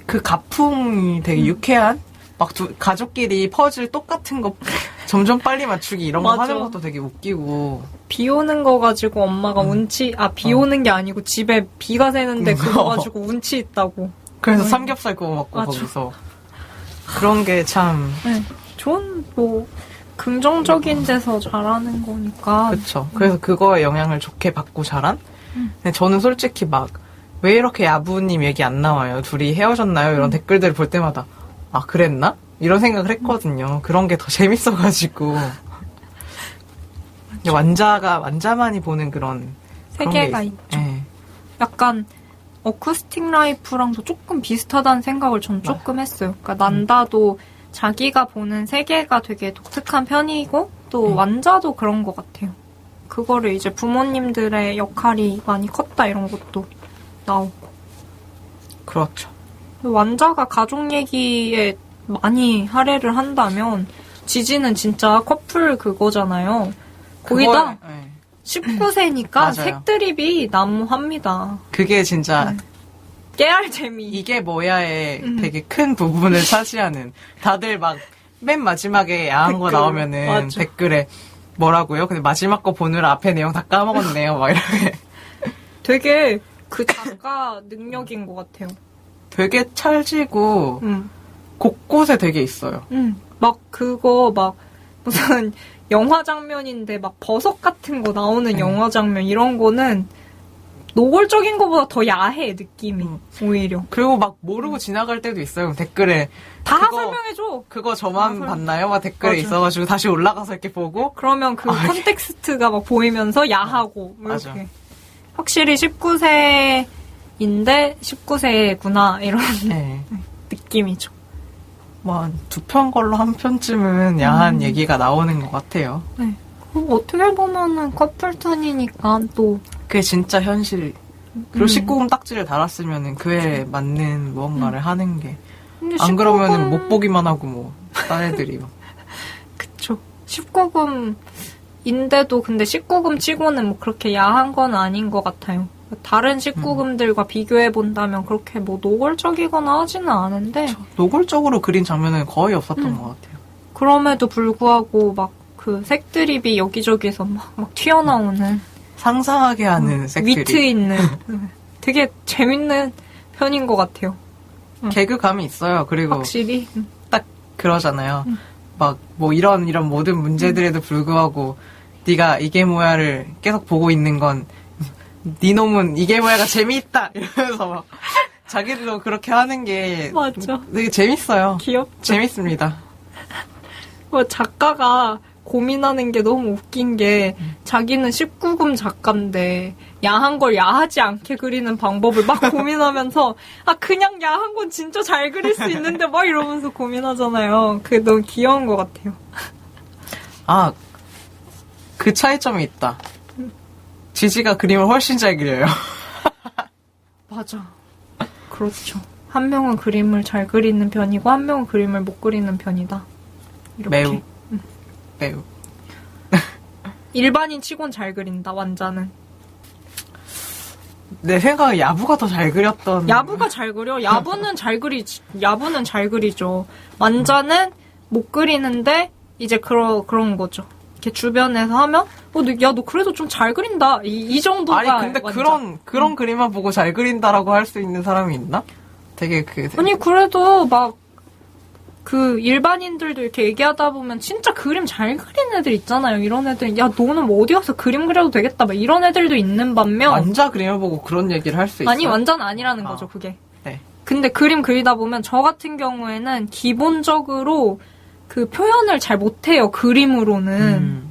그 가풍이 되게 유쾌한 막 가족끼리 퍼즐 똑같은 거 점점 빨리 맞추기 이런 거 맞아. 하는 것도 되게 웃기고 비 오는 거 가지고 엄마가 비 오는 게 아니고 집에 비가 새는데 그거 가지고 운치 있다고. 그래서 삼겹살 구워 먹고 맞아. 거기서 그런 게 참 좋은 긍정적인 데서 자라는 거니까. 그쵸. 그래서 그거에 영향을 좋게 받고 자란? 근데 저는 솔직히 막 왜 이렇게 야부님 얘기 안 나와요? 둘이 헤어졌나요? 이런 댓글들을 볼 때마다 아 그랬나? 이런 생각을 했거든요. 그런 게 더 재밌어가지고 완자만이 보는 그런 세계가 있죠. 네. 약간 어쿠스틱 라이프랑도 조금 비슷하다는 생각을 전 조금 했어요. 그러니까 난다도 자기가 보는 세계가 되게 독특한 편이고 또 완자도 그런 것 같아요. 그거를 이제 부모님들의 역할이 많이 컸다 이런 것도 나오고. 그렇죠. 완자가 가족 얘기에 많이 할애를 한다면 지지는 진짜 커플 그거잖아요. 거기다 19세니까 맞아요. 색드립이 난무합니다. 그게 진짜 깨알 재미. 이게 뭐야에 되게 큰 부분을 차지하는 다들 막 맨 마지막에 야한 거 나오면은 맞아. 댓글에 뭐라고요? 근데 마지막 거 보느라 앞에 내용 다 까먹었네요. 막 이렇게 되게 그 작가 능력인 것 같아요. 되게 찰지고 곳곳에 되게 있어요. 막 그거 막 무슨 영화 장면인데 막 버섯 같은 거 나오는 영화 장면 이런 거는 노골적인 것보다 더 야해 느낌이 오히려. 그리고 막 모르고 지나갈 때도 있어요. 댓글에 다 설명해줘. 그거 저만 봤나요? 막 댓글에 맞아. 있어가지고 다시 올라가서 이렇게 보고 그러면 그 컨텍스트가 막 보이면서 야하고 뭐 맞아. 이렇게. 확실히 19세인데 19세구나 이런 느낌이죠. 뭐 두 편 걸로 한 편쯤은 야한 얘기가 나오는 것 같아요. 네. 어떻게 보면은 커플턴이니까 또 그게 진짜 현실. 그리고 19금 딱지를 달았으면은 그에 맞는 무언가를 하는 게. 안 그러면은 못 보기만 하고 뭐 딴 애들이 막. 19금인데도 근데 19금 치고는 뭐 그렇게 야한 건 아닌 것 같아요. 다른 19금들과 비교해본다면 그렇게 뭐 노골적이거나 하지는 않은데. 노골적으로 그린 장면은 거의 없었던 것 같아요. 그럼에도 불구하고 막 그 색드립이 여기저기서 막 튀어나오는. 상상하게 하는 색들이. 위트 있는. 되게 재밌는 편인 것 같아요. 개그감이 있어요. 그리고. 확실히. 딱 그러잖아요. 막 뭐 이런 모든 문제들에도 불구하고 네가 이게 뭐야를 계속 보고 있는 건 네 놈은 이게 뭐야가 재미있다 이러면서 막 자기들도 그렇게 하는 게 맞죠. 되게 재밌어요. 귀엽죠. 재밌습니다. 뭐 작가가 고민하는 게 너무 웃긴 게 자기는 19금 작가인데 야한 걸 야하지 않게 그리는 방법을 막 고민하면서 그냥 야한 건 진짜 잘 그릴 수 있는데 막 이러면서 고민하잖아요. 그게 너무 귀여운 것 같아요. 그 차이점이 있다. 지지가 그림을 훨씬 잘 그려요. 맞아. 그렇죠. 한 명은 그림을 잘 그리는 편이고 한 명은 그림을 못 그리는 편이다. 이렇게. 매우. 일반인 치곤 잘 그린다, 완자는. 내 생각에 야부가 더 잘 그렸던. 야부가 잘 그려? 야부는 잘 그리죠. 완자는 못 그리는데, 이제 그런 거죠. 이렇게 주변에서 하면, 야, 너 그래도 좀 잘 그린다. 이 정도가. 아니, 근데 완자. 그런 그림만 보고 잘 그린다라고 할 수 있는 사람이 있나? 되게 아니, 그래도 일반인들도 이렇게 얘기하다 보면 진짜 그림 잘 그리는 애들 있잖아요. 이런 애들, 야, 너는 뭐 어디 가서 그림 그려도 되겠다. 막 이런 애들도 있는 반면. 완자 그림을 보고 그런 얘기를 할 수 있어요? 아니, 완자는 아니라는 거죠, 그게. 네. 근데 그림 그리다 보면 저 같은 경우에는 기본적으로 그 표현을 잘 못해요, 그림으로는.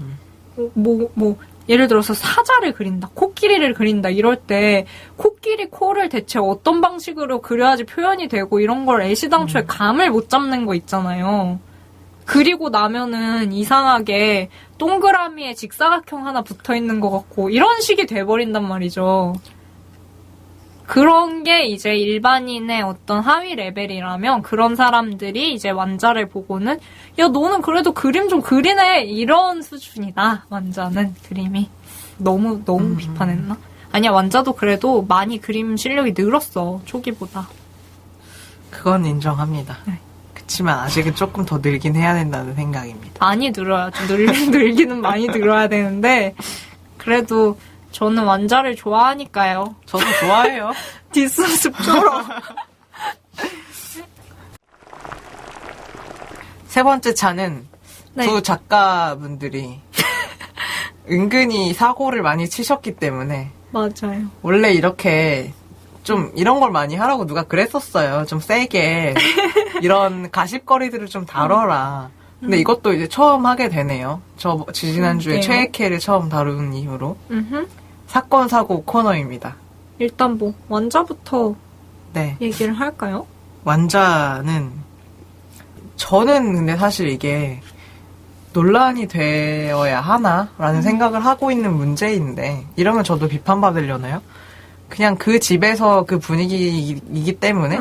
예를 들어서 사자를 그린다, 코끼리를 그린다 이럴 때 코끼리 코를 대체 어떤 방식으로 그려야지 표현이 되고 이런 걸 애시당초에 감을 못 잡는 거 있잖아요. 그리고 나면은 이상하게 동그라미에 직사각형 하나 붙어있는 것 같고 이런 식이 돼버린단 말이죠. 그런 게 이제 일반인의 어떤 하위 레벨이라면 그런 사람들이 이제 완자를 보고는 야, 너는 그래도 그림 좀 그리네 이런 수준이다. 완자는 그림이 너무 비판했나? 아니야, 완자도 그래도 많이 그림 실력이 늘었어, 초기보다. 그건 인정합니다. 네. 그치만 아직은 조금 더 늘긴 해야 된다는 생각입니다. 많이 늘어야죠. 늘기는 많이 늘어야 되는데 그래도 저는 완자를 좋아하니까요. 저도 좋아해요. 뒷수습처럼. 세 번째 차는 네. 두 작가분들이 은근히 사고를 많이 치셨기 때문에 맞아요. 원래 이렇게 좀 이런 걸 많이 하라고 누가 그랬었어요. 좀 세게 이런 가십거리들을 좀 다뤄라. 근데 이것도 이제 처음 하게 되네요. 저 지난주에 최애캐를 처음 다룬 이후로. 사건 사고 코너입니다. 일단 완자부터 네. 얘기를 할까요? 완자는 저는 근데 사실 이게 논란이 되어야 하나라는 생각을 하고 있는 문제인데 이러면 저도 비판받으려나요? 그냥 그 집에서 그 분위기이기 때문에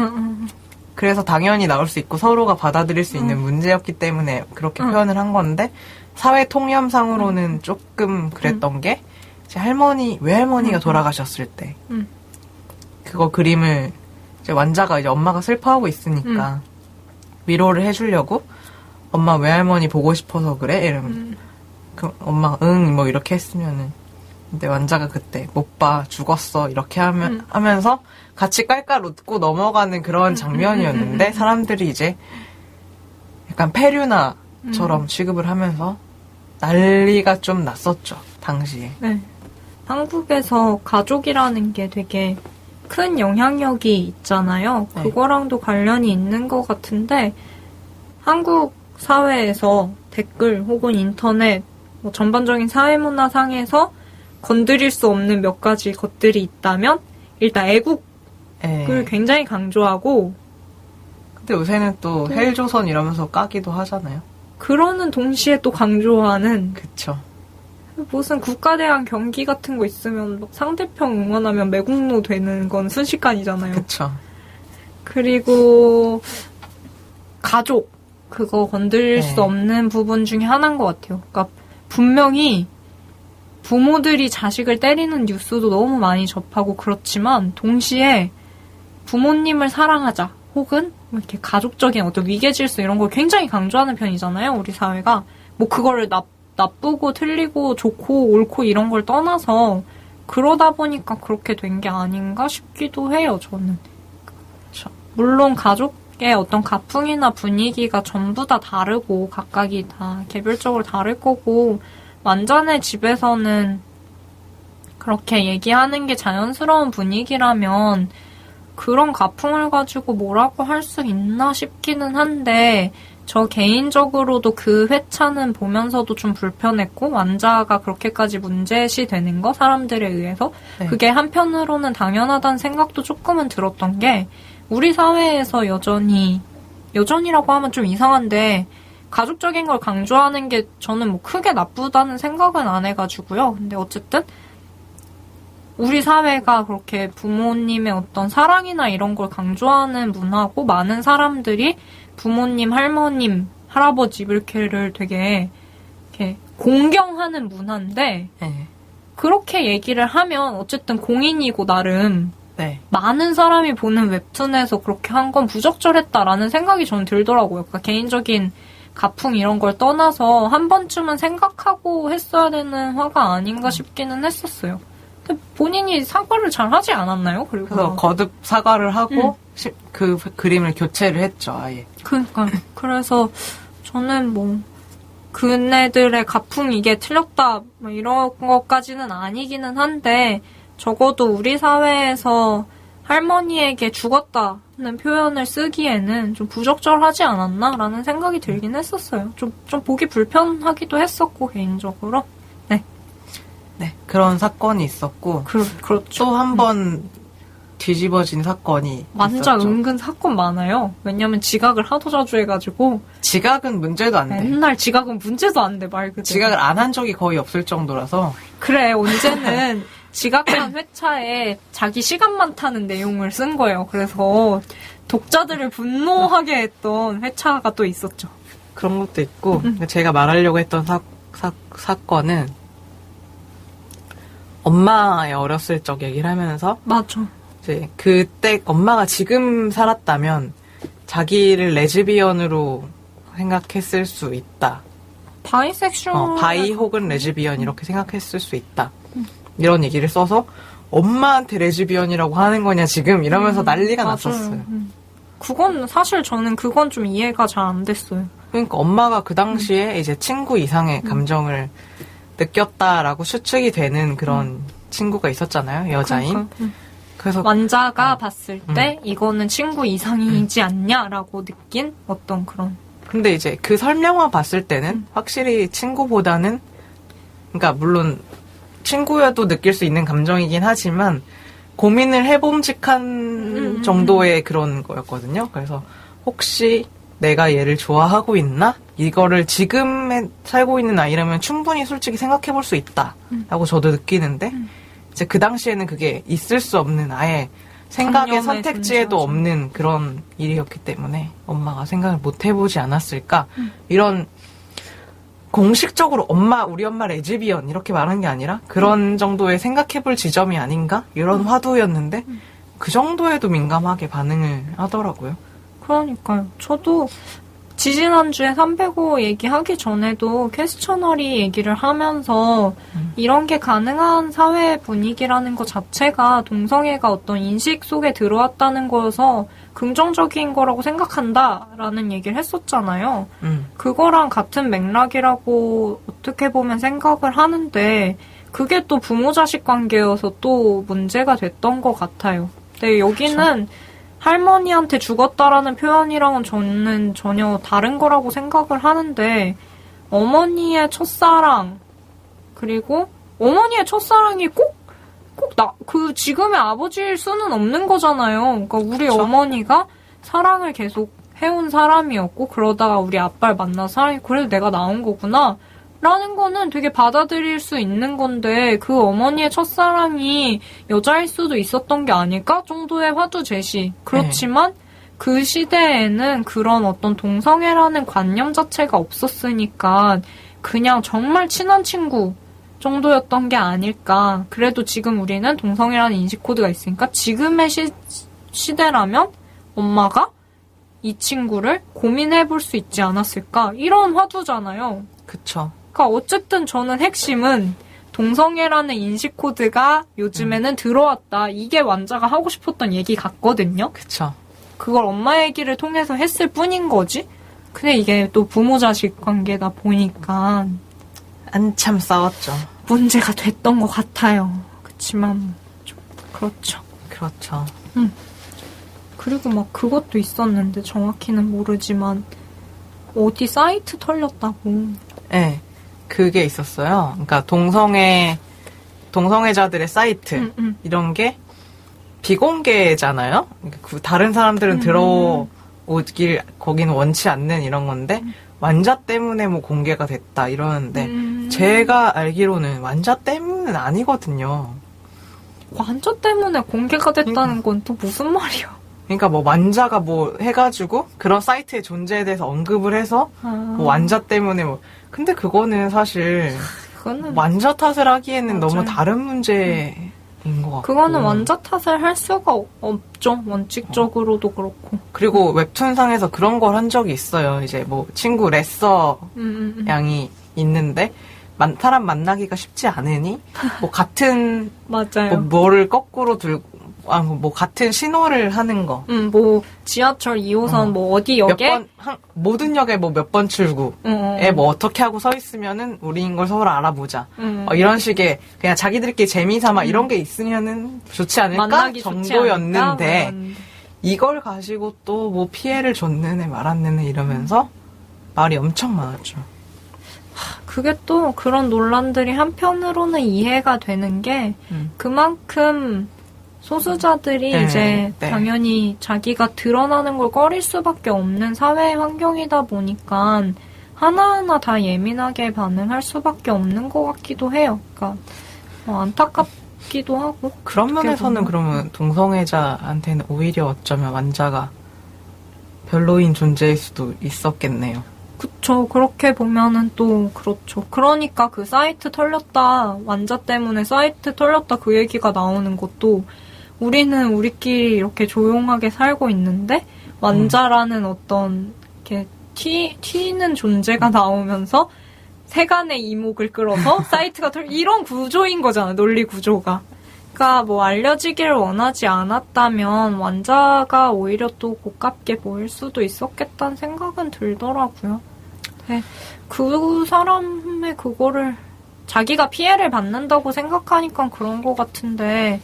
그래서 당연히 나올 수 있고 서로가 받아들일 수 있는 문제였기 때문에 그렇게 표현을 한 건데 사회 통념상으로는 조금 그랬던 게 제 외할머니가 돌아가셨을 때 그거 그림을 이제 완자가 이제 엄마가 슬퍼하고 있으니까 위로를 해주려고 엄마 외할머니 보고 싶어서 그래? 이러면 그 엄마가 응 뭐 이렇게 했으면은 근데 완자가 그때 못 봐 죽었어 이렇게 하면서 같이 깔깔 웃고 넘어가는 그런 장면이었는데 사람들이 이제 약간 페류나처럼 취급을 하면서 난리가 좀 났었죠 당시에. 네. 한국에서 가족이라는 게 되게 큰 영향력이 있잖아요. 네. 그거랑도 관련이 있는 것 같은데 한국 사회에서 댓글 혹은 인터넷 전반적인 사회문화상에서 건드릴 수 없는 몇 가지 것들이 있다면 일단 애국을 굉장히 강조하고 근데 요새는 또 헬조선 이러면서 까기도 하잖아요. 그러는 동시에 또 강조하는 그쵸. 무슨 국가대항 경기 같은 거 있으면 상대편 응원하면 매국노 되는 건 순식간이잖아요. 그쵸. 그리고 가족 그거 건드릴 네. 수 없는 부분 중에 하나인 것 같아요. 그러니까 분명히 부모들이 자식을 때리는 뉴스도 너무 많이 접하고 그렇지만 동시에 부모님을 사랑하자 혹은 이렇게 가족적인 어떤 위계질서 이런 걸 굉장히 강조하는 편이잖아요. 우리 사회가. 뭐 그거를 나쁘고 틀리고 좋고 옳고 이런 걸 떠나서 그러다 보니까 그렇게 된 게 아닌가 싶기도 해요. 저는. 물론 가족의 어떤 가풍이나 분위기가 전부 다 다르고 각각이 다 개별적으로 다를 거고 완전의 집에서는 그렇게 얘기하는 게 자연스러운 분위기라면 그런 가풍을 가지고 뭐라고 할 수 있나 싶기는 한데 저 개인적으로도 그 회차는 보면서도 좀 불편했고 완자가 그렇게까지 문제시 되는 거 사람들에 의해서 네. 그게 한편으로는 당연하다는 생각도 조금은 들었던 게 우리 사회에서 여전이라고 하면 좀 이상한데 가족적인 걸 강조하는 게 저는 뭐 크게 나쁘다는 생각은 안 해가지고요. 근데 어쨌든 우리 사회가 그렇게 부모님의 어떤 사랑이나 이런 걸 강조하는 문화고 많은 사람들이 부모님, 할머님, 할아버지 이렇게를 되게 이렇게 공경하는 문화인데 네. 그렇게 얘기를 하면 어쨌든 공인이고 나름 네. 많은 사람이 보는 웹툰에서 그렇게 한 건 부적절했다라는 생각이 저는 들더라고요. 그러니까 개인적인 가풍 이런 걸 떠나서 한 번쯤은 생각하고 했어야 되는 화가 아닌가 싶기는 했었어요. 근데 본인이 사과를 잘 하지 않았나요? 그래서 거듭 사과를 하고 그 그림을 교체를 했죠. 아예. 그러니까 그래서 저는 뭐 그네들의 가풍 이게 틀렸다 뭐 이런 것까지는 아니기는 한데 적어도 우리 사회에서 할머니에게 죽었다는 표현을 쓰기에는 좀 부적절하지 않았나라는 생각이 들긴 했었어요. 좀 보기 불편하기도 했었고 개인적으로. 네. 그런 사건이 있었고 그렇죠. 또 한 번 뒤집어진 사건이 완전 있었죠. 은근 사건 많아요. 왜냐면 지각을 하도 자주 해가지고 지각은 문제도 안 돼. 맨날 지각은 문제도 안 돼 말 그대로. 지각을 안 한 적이 거의 없을 정도라서 그래 언제는 지각한 회차에 자기 시간만 타는 내용을 쓴 거예요. 그래서 독자들을 분노하게 했던 회차가 또 있었죠. 그런 것도 있고 제가 말하려고 했던 사건은 엄마의 어렸을 적 얘기를 하면서 맞아. 이제 그때 엄마가 지금 살았다면 자기를 레즈비언으로 생각했을 수 있다. 바이섹슈얼. 바이 혹은 레즈비언 이렇게 생각했을 수 있다. 이런 얘기를 써서 엄마한테 레즈비언이라고 하는 거냐 지금 이러면서 난리가 맞아요. 났었어요. 그건 사실 저는 그건 좀 이해가 잘 안 됐어요. 그러니까 엄마가 그 당시에 이제 친구 이상의 감정을 느꼈다라고 추측이 되는 그런 친구가 있었잖아요. 여자인. 그러니까. 그래서 완자가 봤을 때 이거는 친구 이상이지 않냐라고 느낀 어떤 그런. 근데 이제 그 설명만 봤을 때는 확실히 친구보다는 그러니까 물론 친구여도 느낄 수 있는 감정이긴 하지만 고민을 해봄직한 정도의 그런 거였거든요. 그래서 혹시 내가 얘를 좋아하고 있나? 이거를 지금에 살고 있는 아이라면 충분히 솔직히 생각해볼 수 있다라고 저도 느끼는데 이제 그 당시에는 그게 있을 수 없는 아예 생각의 선택지에도 존재하죠. 없는 그런 일이었기 때문에 엄마가 생각을 못 해보지 않았을까? 이런 공식적으로 우리 엄마 레즈비언 이렇게 말한 게 아니라 그런 정도의 생각해볼 지점이 아닌가? 이런 화두였는데 그 정도에도 민감하게 반응을 하더라고요. 그러니까요. 저도 지지난주에 305 얘기하기 전에도 퀘스처너리 얘기를 하면서 이런 게 가능한 사회 분위기라는 것 자체가 동성애가 어떤 인식 속에 들어왔다는 거여서 긍정적인 거라고 생각한다라는 얘기를 했었잖아요. 그거랑 같은 맥락이라고 어떻게 보면 생각을 하는데 그게 또 부모-자식 관계여서 또 문제가 됐던 것 같아요. 근데 여기는 할머니한테 죽었다라는 표현이랑은 저는 전혀 다른 거라고 생각을 하는데 어머니의 첫사랑 그리고 어머니의 첫사랑이 꼭 지금의 아버지일 수는 없는 거잖아요. 그러니까 우리 그쵸? 어머니가 사랑을 계속 해온 사람이었고 그러다가 우리 아빠를 만나서 사랑이 그래도 내가 나온 거구나 라는 거는 되게 받아들일 수 있는 건데 그 어머니의 첫사랑이 여자일 수도 있었던 게 아닐까 정도의 화두 제시. 그렇지만 그 시대에는 그런 어떤 동성애라는 관념 자체가 없었으니까 그냥 정말 친한 친구 정도였던 게 아닐까. 그래도 지금 우리는 동성애라는 인식 코드가 있으니까 지금의 시대라면 엄마가 이 친구를 고민해 볼 수 있지 않았을까. 이런 화두잖아요. 그쵸. 그러니까 어쨌든 저는 핵심은 동성애라는 인식 코드가 요즘에는 들어왔다. 이게 완자가 하고 싶었던 얘기 같거든요. 그쵸. 그걸 엄마 얘기를 통해서 했을 뿐인 거지. 근데 이게 또 부모 자식 관계다 보니까 한참 싸웠죠. 문제가 됐던 것 같아요. 그치만 좀 그렇죠. 그렇죠. 그리고 막 그것도 있었는데 정확히는 모르지만 어디 사이트 털렸다고. 네. 그게 있었어요. 그러니까 동성애자들의 사이트 이런 게 비공개잖아요. 그러니까 다른 사람들은 들어오길 거기는 원치 않는 이런 건데 완자 때문에 뭐 공개가 됐다 이러는데 제가 알기로는 완자 때문은 아니거든요. 완자 때문에 공개가 됐다는 건 또 무슨 말이야? 그러니까 뭐 완자가 뭐 해가지고 그런 사이트의 존재에 대해서 언급을 해서 뭐 완자 때문에 뭐 근데 그거는 사실 그거는 완자 탓을 하기에는 맞아요. 너무 다른 문제인 것 같고 그거는 완자 탓을 할 수가 없죠. 원칙적으로도 그렇고. 그리고 웹툰상에서 그런 걸 한 적이 있어요. 이제 뭐 친구 레서 양이 있는데 사람 만나기가 쉽지 않으니 뭐 같은 맞아요. 뭐를 거꾸로 들고 뭐 같은 신호를 하는 거. 뭐 지하철 2호선 뭐 어디 역에 모든 역에 뭐 몇 번 출구에 뭐 어떻게 하고 서 있으면은 우리인 걸 서로 알아보자. 이런 식의 그냥 자기들끼리 재미삼아 이런 게 있으면은 좋지 않을까 만나기 정도였는데 좋지 않을까? 이걸 가지고 또 뭐 피해를 줬느네 말았느네 이러면서 말이 엄청 많았죠. 그게 또 그런 논란들이 한편으로는 이해가 되는 게 그만큼 소수자들이 이제 당연히 자기가 드러나는 걸 꺼릴 수밖에 없는 사회 환경이다 보니까 하나하나 다 예민하게 반응할 수밖에 없는 것 같기도 해요. 그러니까 안타깝기도 하고. 그런 면에서는 그러면 동성애자한테는 오히려 어쩌면 완자가 별로인 존재일 수도 있었겠네요. 그쵸. 그렇게 보면은 또 그렇죠. 그러니까 그 사이트 털렸다, 완자 때문에 사이트 털렸다 그 얘기가 나오는 것도 우리는 우리끼리 이렇게 조용하게 살고 있는데 완자라는 어떤 이렇게 튀는 존재가 나오면서 세간의 이목을 끌어서 사이트가 이런 구조인 거잖아. 논리 구조가. 그러니까 뭐 알려지기를 원하지 않았다면 완자가 오히려 또 고깝게 보일 수도 있었겠다는 생각은 들더라고요. 네. 그 사람의 그거를 자기가 피해를 받는다고 생각하니까 그런 것 같은데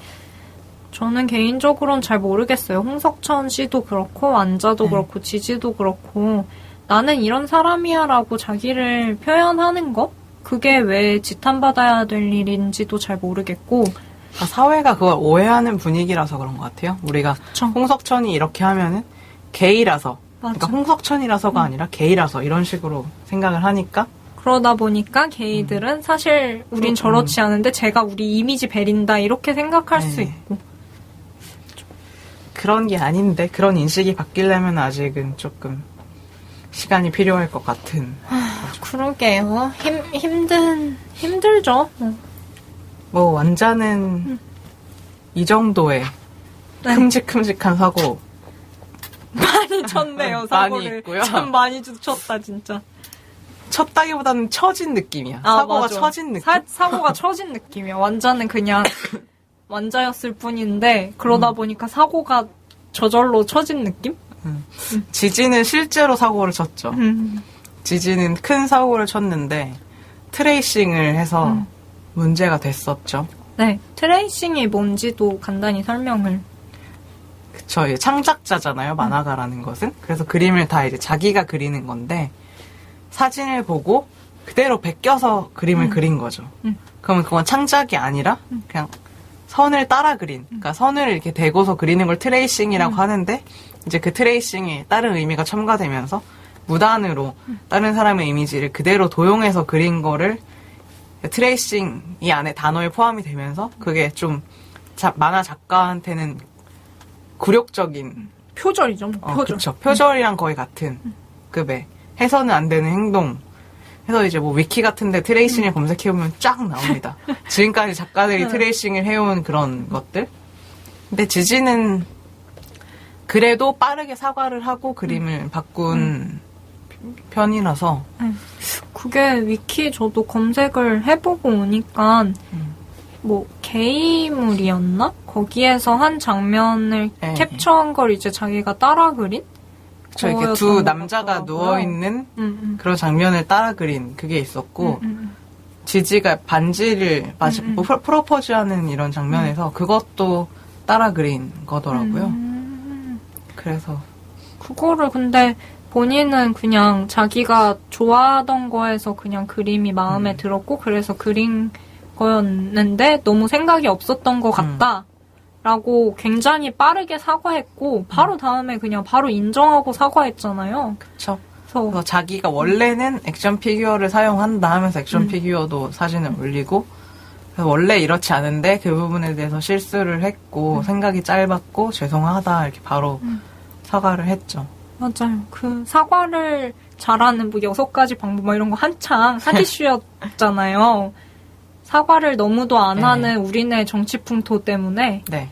저는 개인적으로는 잘 모르겠어요. 홍석천 씨도 그렇고 완자도 그렇고 지지도 그렇고 나는 이런 사람이야 라고 자기를 표현하는 거? 그게 왜 지탄받아야 될 일인지도 잘 모르겠고 사회가 그걸 오해하는 분위기라서 그런 것 같아요. 우리가 그쵸. 홍석천이 이렇게 하면은 게이라서 맞아. 그러니까 홍석천이라서가 아니라 게이라서 이런 식으로 생각을 하니까 그러다 보니까 게이들은 사실 우린 저렇지 않은데 제가 우리 이미지 베린다 이렇게 생각할 수 있고 그런 게 아닌데 그런 인식이 바뀌려면 아직은 조금 시간이 필요할 것 같은. 그러게요. 힘들죠. 뭐 완자는 이 정도의 큼직큼직한 사고 많이 쳤네요. 사고를. 많이 있고요. 참 많이 쳤다 진짜. 쳤다기보다는 처진 느낌이야. 사고가 맞아. 처진 느낌. 사고가 처진 느낌이야. 완자는 그냥 완자였을 뿐인데 그러다 보니까 사고가 저절로 처진 느낌? 지진은 실제로 사고를 쳤죠. 지진은 큰 사고를 쳤는데 트레이싱을 해서 문제가 됐었죠. 네, 트레이싱이 뭔지도 간단히 설명을. 그쵸, 창작자잖아요, 만화가라는 것은. 그래서 그림을 다 이제 자기가 그리는 건데 사진을 보고 그대로 베껴서 그림을 그린 거죠. 그러면 그건 창작이 아니라 그냥 선을 따라 그린, 그러니까 선을 이렇게 대고서 그리는 걸 트레이싱이라고 하는데 이제 그 트레이싱에 다른 의미가 첨가되면서 무단으로 다른 사람의 이미지를 그대로 도용해서 그린 거를 트레이싱 이 안에 단어에 포함이 되면서 그게 좀 만화 작가한테는 굴욕적인 표절이죠. 뭐 표절. 그쵸. 표절이랑 거의 같은 급에 해서는 안 되는 행동. 해서 이제 뭐 위키 같은데 트레이싱을 검색해보면 쫙 나옵니다. 지금까지 작가들이 트레이싱을 해온 그런 것들. 근데 지지는 그래도 빠르게 사과를 하고 그림을 바꾼 편이라서. 그게 위키 저도 검색을 해보고 오니까 뭐 게이물이었나? 거기에서 한 장면을 네. 캡처한 걸 이제 자기가 따라 그린? 저 이렇게 두 거였던 남자가 것 같더라고요. 누워있는 그런 장면을 따라 그린 그게 있었고 지지가 반지를 뭐 프로포즈하는 이런 장면에서 그것도 따라 그린 거더라고요. 그래서 그거를 근데 본인은 그냥 자기가 좋아하던 거에서 그냥 그림이 마음에 들었고 그래서 그린 거였는데 너무 생각이 없었던 것 같다. 라고 굉장히 빠르게 사과했고 바로 다음에 그냥 바로 인정하고 사과했잖아요. 그쵸. 그래서 그래서 자기가 원래는 액션 피규어를 사용한다 하면서 액션 피규어도 사진을 올리고 그래서 원래 이렇지 않은데 그 부분에 대해서 실수를 했고 생각이 짧았고 죄송하다 이렇게 바로 사과를 했죠. 맞아요. 그 사과를 잘하는 뭐 6가지 방법 뭐 이런 거 한창 핫이슈였잖아요. 사과를 너무도 안 하는 우리네 정치풍토 때문에 네.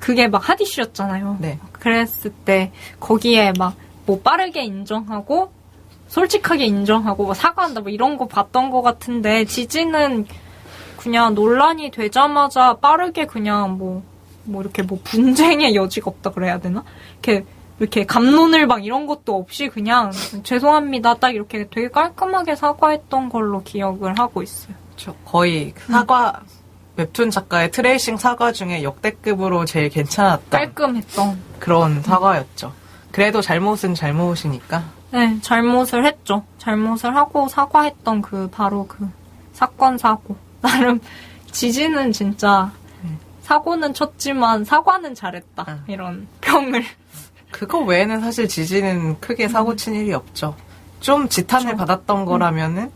그게 막 핫이슈였잖아요. 네. 그랬을 때 거기에 막 뭐 빠르게 인정하고 솔직하게 인정하고 뭐 사과한다 뭐 이런 거 봤던 것 같은데 지지는 그냥 논란이 되자마자 빠르게 그냥 뭐 이렇게 뭐 분쟁의 여지가 없다 그래야 되나? 이렇게 갑론을 막 이런 것도 없이 그냥 죄송합니다 딱 이렇게 되게 깔끔하게 사과했던 걸로 기억을 하고 있어요. 그렇죠. 거의 사과 웹툰 작가의 트레이싱 사과 중에 역대급으로 제일 괜찮았던 깔끔했던 그런 사과였죠. 그래도 잘못은 잘못이니까. 네, 잘못을 했죠. 잘못을 하고 사과했던 바로 그 사건 사고. 나름 지지는 진짜 사고는 쳤지만 사과는 잘했다. 이런 평을. 그거 외에는 사실 지지는 크게 사고친 일이 없죠. 좀 지탄을 받았던 거라면은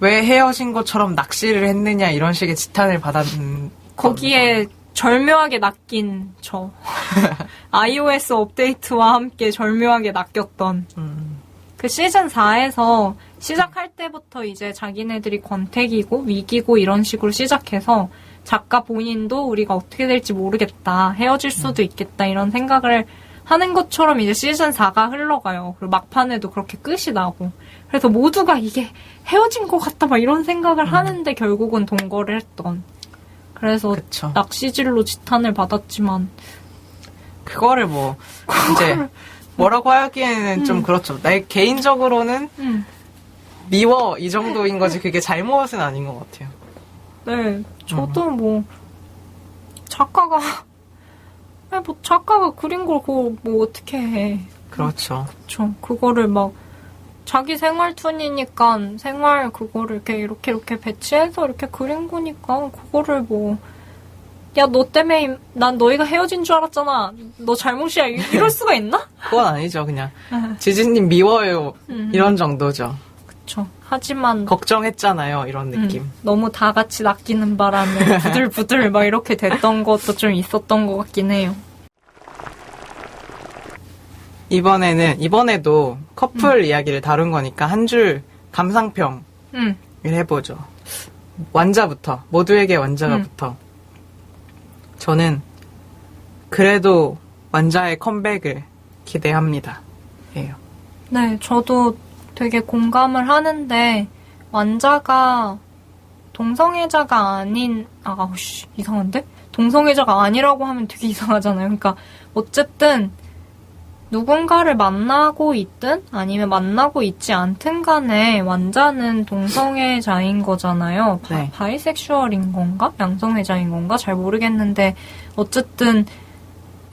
왜 헤어진 것처럼 낚시를 했느냐 이런 식의 지탄을 받았는 거기에 절묘하게 낚인 저. iOS 업데이트와 함께 절묘하게 낚였던. 그 시즌 4에서 시작할 때부터 이제 자기네들이 권태기고 위기고 이런 식으로 시작해서 작가 본인도 우리가 어떻게 될지 모르겠다. 헤어질 수도 있겠다. 이런 생각을 하는 것처럼 이제 시즌 4가 흘러가요. 그리고 막판에도 그렇게 끝이 나고. 그래서 모두가 이게 헤어진 것 같다. 막 이런 생각을 하는데 결국은 동거를 했던. 그래서 그쵸. 낚시질로 지탄을 받았지만 그거를 이제 뭐라고 하기에는 좀 그렇죠. 내 개인적으로는 미워 이 정도인 거지 그게 잘못은 아닌 것 같아요. 네, 저도 작가가 그린 걸 그거 어떻게 해. 그렇죠. 그쵸. 그거를 자기 생활툰이니까 생활 그거를 이렇게 배치해서 이렇게 그린 거니까 그거를 야, 너 때문에 난 너희가 헤어진 줄 알았잖아. 너 잘못이야. 이럴 수가 있나? 그건 아니죠. 그냥 지지님 미워요 이런 정도죠. 그쵸. 하지만 걱정했잖아요. 이런 느낌. 너무 다 같이 낚이는 바람에 부들부들 막 이렇게 됐던 것도 좀 있었던 것 같긴 해요. 이번에도 커플 이야기를 다룬 거니까 한 줄 감상평을 해보죠. 완자부터, 모두에게 완자가부터. 저는 그래도 완자의 컴백을 기대합니다. 예요. 네, 저도 되게 공감을 하는데 완자가 동성애자가 아닌 이상한데? 동성애자가 아니라고 하면 되게 이상하잖아요. 그러니까 어쨌든 누군가를 만나고 있든 아니면 만나고 있지 않든 간에 완자는 동성애자인 거잖아요. 네. 바이섹슈얼인 건가? 양성애자인 건가? 잘 모르겠는데 어쨌든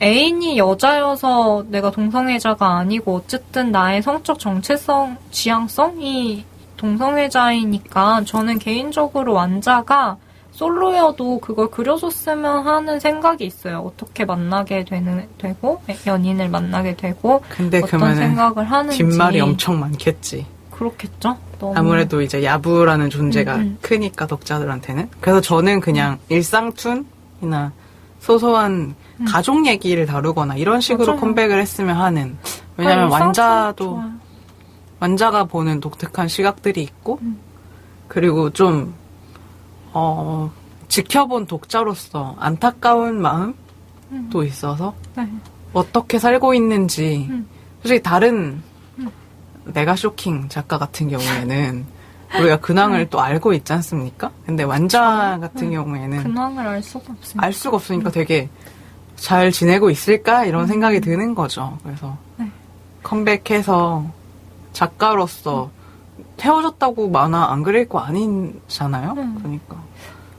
애인이 여자여서 내가 동성애자가 아니고 어쨌든 나의 성적 정체성, 지향성이 동성애자이니까 저는 개인적으로 완자가 솔로여도 그걸 그려줬으면 하는 생각이 있어요. 어떻게 만나게 되고 연인을 만나게 되고 근데 어떤 생각을 하는지. 뒷말이 엄청 많겠지. 그렇겠죠. 너무. 아무래도 이제 야부라는 존재가 크니까 덕자들한테는. 그래서 저는 그냥 일상툰이나 소소한 가족 얘기를 다루거나 이런 식으로 맞아요. 컴백을 했으면 하는. 왜냐면 일상처럼 완자가 보는 독특한 시각들이 있고, 그리고 좀, 지켜본 독자로서 안타까운 마음도 있어서, 네. 어떻게 살고 있는지, 솔직히 다른 메가 쇼킹 작가 같은 경우에는, 우리가 근황을 또 알고 있지 않습니까? 근데 완자 같은 경우에는, 근황을 알 수가 없어요. 알 수가 없으니까 되게 잘 지내고 있을까? 이런 생각이 드는 거죠. 그래서, 네. 컴백해서 작가로서 헤어졌다고 만화 안 그릴 거 아니잖아요? 그러니까.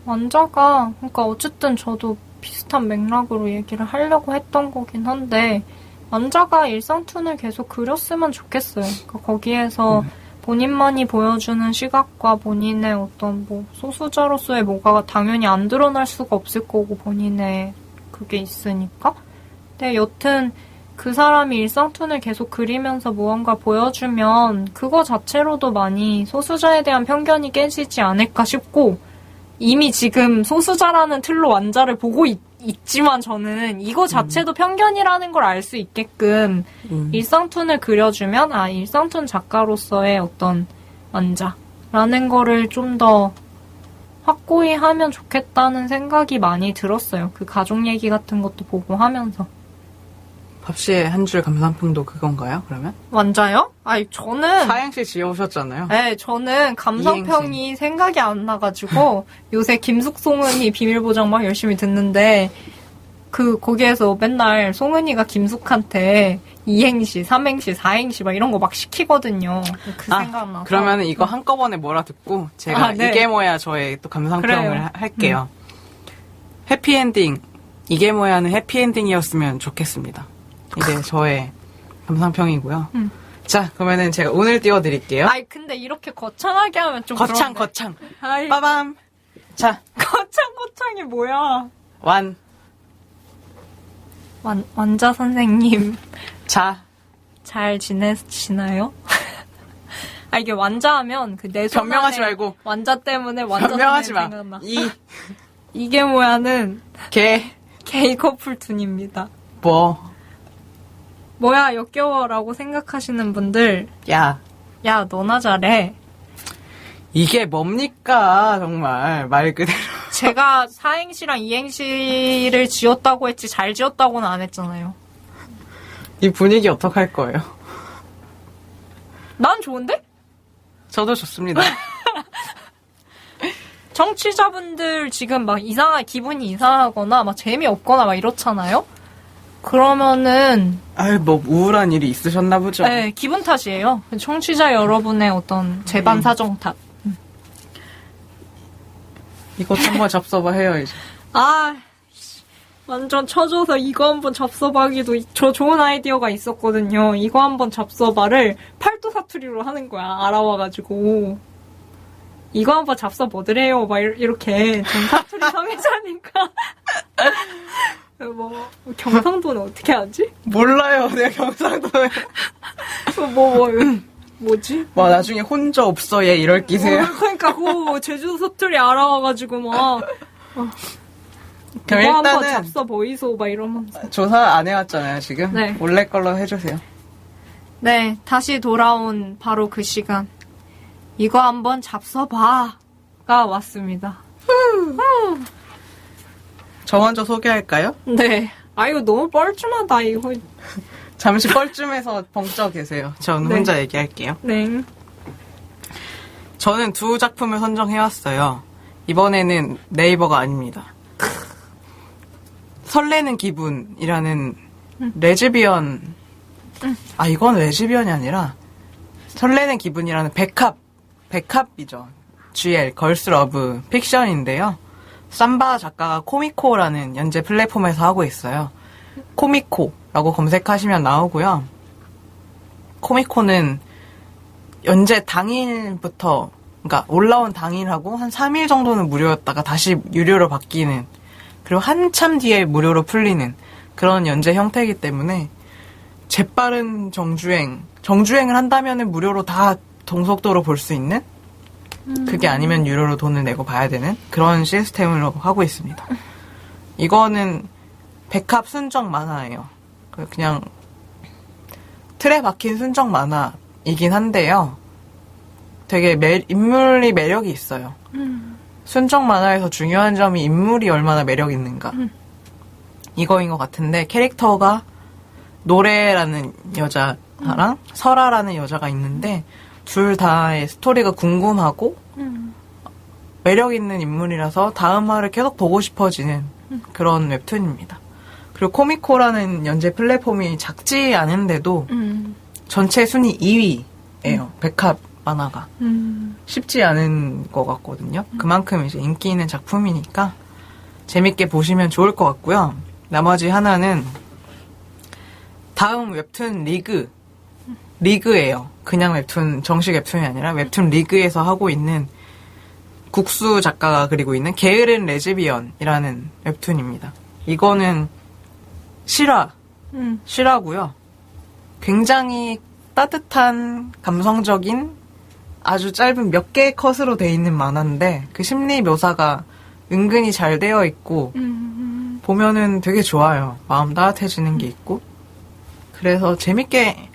완자가, 그러니까 어쨌든 저도 비슷한 맥락으로 얘기를 하려고 했던 거긴 한데, 완자가 일상툰을 계속 그렸으면 좋겠어요. 그러니까 거기에서 본인만이 보여주는 시각과 본인의 어떤 뭐 소수자로서의 뭐가 당연히 안 드러날 수가 없을 거고 본인의 그게 있으니까. 근데 여튼 그 사람이 일상툰을 계속 그리면서 무언가 보여주면 그거 자체로도 많이 소수자에 대한 편견이 깨지지 않을까 싶고, 이미 지금 소수자라는 틀로 완자를 보고 있지만 저는 이거 자체도 편견이라는 걸 알 수 있게끔 일상툰을 그려주면 일상툰 작가로서의 어떤 완자라는 거를 좀 더 확고히 하면 좋겠다는 생각이 많이 들었어요. 그 가족 얘기 같은 것도 보고 하면서. 밥시의 한 줄 감상평도 그건가요, 그러면? 완자요? 저는. 사행시 지어오셨잖아요. 네, 저는 감상평이 생각이 안 나가지고 요새 김숙송은이 비밀보장 막 열심히 듣는데 거기에서 맨날 송은이가 김숙한테 2행시, 3행시, 4행시 막 이런 거 막 시키거든요. 생각나서. 그러면 이거 한꺼번에 몰아듣고 제가 네. 이게 뭐야 저의 또 감상평을 그래요. 할게요. 해피엔딩. 이게 뭐야는 해피엔딩이었으면 좋겠습니다. 이게 저의 감상평이고요. 자, 그러면은 제가 오늘 띄워드릴게요. 근데 이렇게 거창하게 하면 좀 거창. 빠밤. 자. 거창이 뭐야? 완자 선생님. 잘 지내시나요? 이게 완자하면 내 손 변명하지 말고. 완자 때문에 완자 변명하지 마. 생각나. 이게 뭐야는 게이 커플툰입니다. 뭐야 역겨워라고 생각하시는 분들, 야 너나 잘해. 이게 뭡니까 정말 말 그대로. 제가 4행시랑 2행시를 지었다고 했지 잘 지었다고는 안 했잖아요. 이 분위기 어떡할 거예요? 난 좋은데? 저도 좋습니다. 청취자분들 지금 막 기분이 이상하거나 막 재미없거나 막 이렇잖아요? 그러면은 뭐 우울한 일이 있으셨나 보죠. 네, 기분 탓이에요. 청취자 여러분의 어떤 재반 사정 탓. 이것 한번 접서봐 해요 이제. 완전 쳐줘서 이거 한번 접서봐기도 저 좋은 아이디어가 있었거든요. 이거 한번 접서봐를 팔도 사투리로 하는 거야. 알아와가지고. 이거 한번 잡숴보드래요. 막 이렇게. 전 사투리 성애자니까. 경상도는 어떻게 하지? 몰라요. 내가 경상도에. 뭐지? 나중에 혼자 없어 얘 이럴 기세요. 그러니까 제주도 사투리 알아와가지고 막. 그럼 이거 한번 일단은 잡숴 보이소 막 이러면서. 조사 안 해왔잖아요 지금. 네. 원래 걸로 해주세요. 네, 다시 돌아온 바로 그 시간. 이거 한번 잡숴봐가 왔습니다. 저 먼저 소개할까요? 네. 이거 너무 뻘쭘하다, 이거. 잠시 뻘쭘해서 벙쪄 계세요. 저는 혼자 얘기할게요. 네. 저는 두 작품을 선정해왔어요. 이번에는 네이버가 아닙니다. 설레는 기분이라는 레즈비언, 이건 레즈비언이 아니라 설레는 기분이라는 백합이죠. GL, 걸스 러브 픽션인데요. 삼바 작가가 코미코라는 연재 플랫폼에서 하고 있어요. 코미코라고 검색하시면 나오고요. 코미코는 연재 당일부터, 그러니까 올라온 당일하고 한 3일 정도는 무료였다가 다시 유료로 바뀌는, 그리고 한참 뒤에 무료로 풀리는 그런 연재 형태이기 때문에 재빠른 정주행을 한다면은 무료로 다 동속도로 볼 수 있는, 그게 아니면 유료로 돈을 내고 봐야 되는 그런 시스템으로 하고 있습니다. 이거는 백합 순정 만화예요. 그냥 틀에 박힌 순정 만화이긴 한데요. 되게 인물이 매력이 있어요. 순정 만화에서 중요한 점이 인물이 얼마나 매력 있는가. 이거인 것 같은데 캐릭터가 노래라는 여자랑 설아라는 여자가 있는데 둘 다의 스토리가 궁금하고 매력 있는 인물이라서 다음 화를 계속 보고 싶어지는 그런 웹툰입니다. 그리고 코미코라는 연재 플랫폼이 작지 않은데도 전체 순위 2위예요. 백합 만화가. 쉽지 않은 것 같거든요. 그만큼 이제 인기 있는 작품이니까 재밌게 보시면 좋을 것 같고요. 나머지 하나는 다음 웹툰 리그예요. 그냥 웹툰, 정식 웹툰이 아니라 웹툰 리그에서 하고 있는 국수 작가가 그리고 있는 게으른 레즈비언이라는 웹툰입니다. 이거는 실화고요. 굉장히 따뜻한 감성적인 아주 짧은 몇 개의 컷으로 돼 있는 만화인데 그 심리 묘사가 은근히 잘 되어 있고 보면은 되게 좋아요. 마음 따뜻해지는 게 있고 그래서 재밌게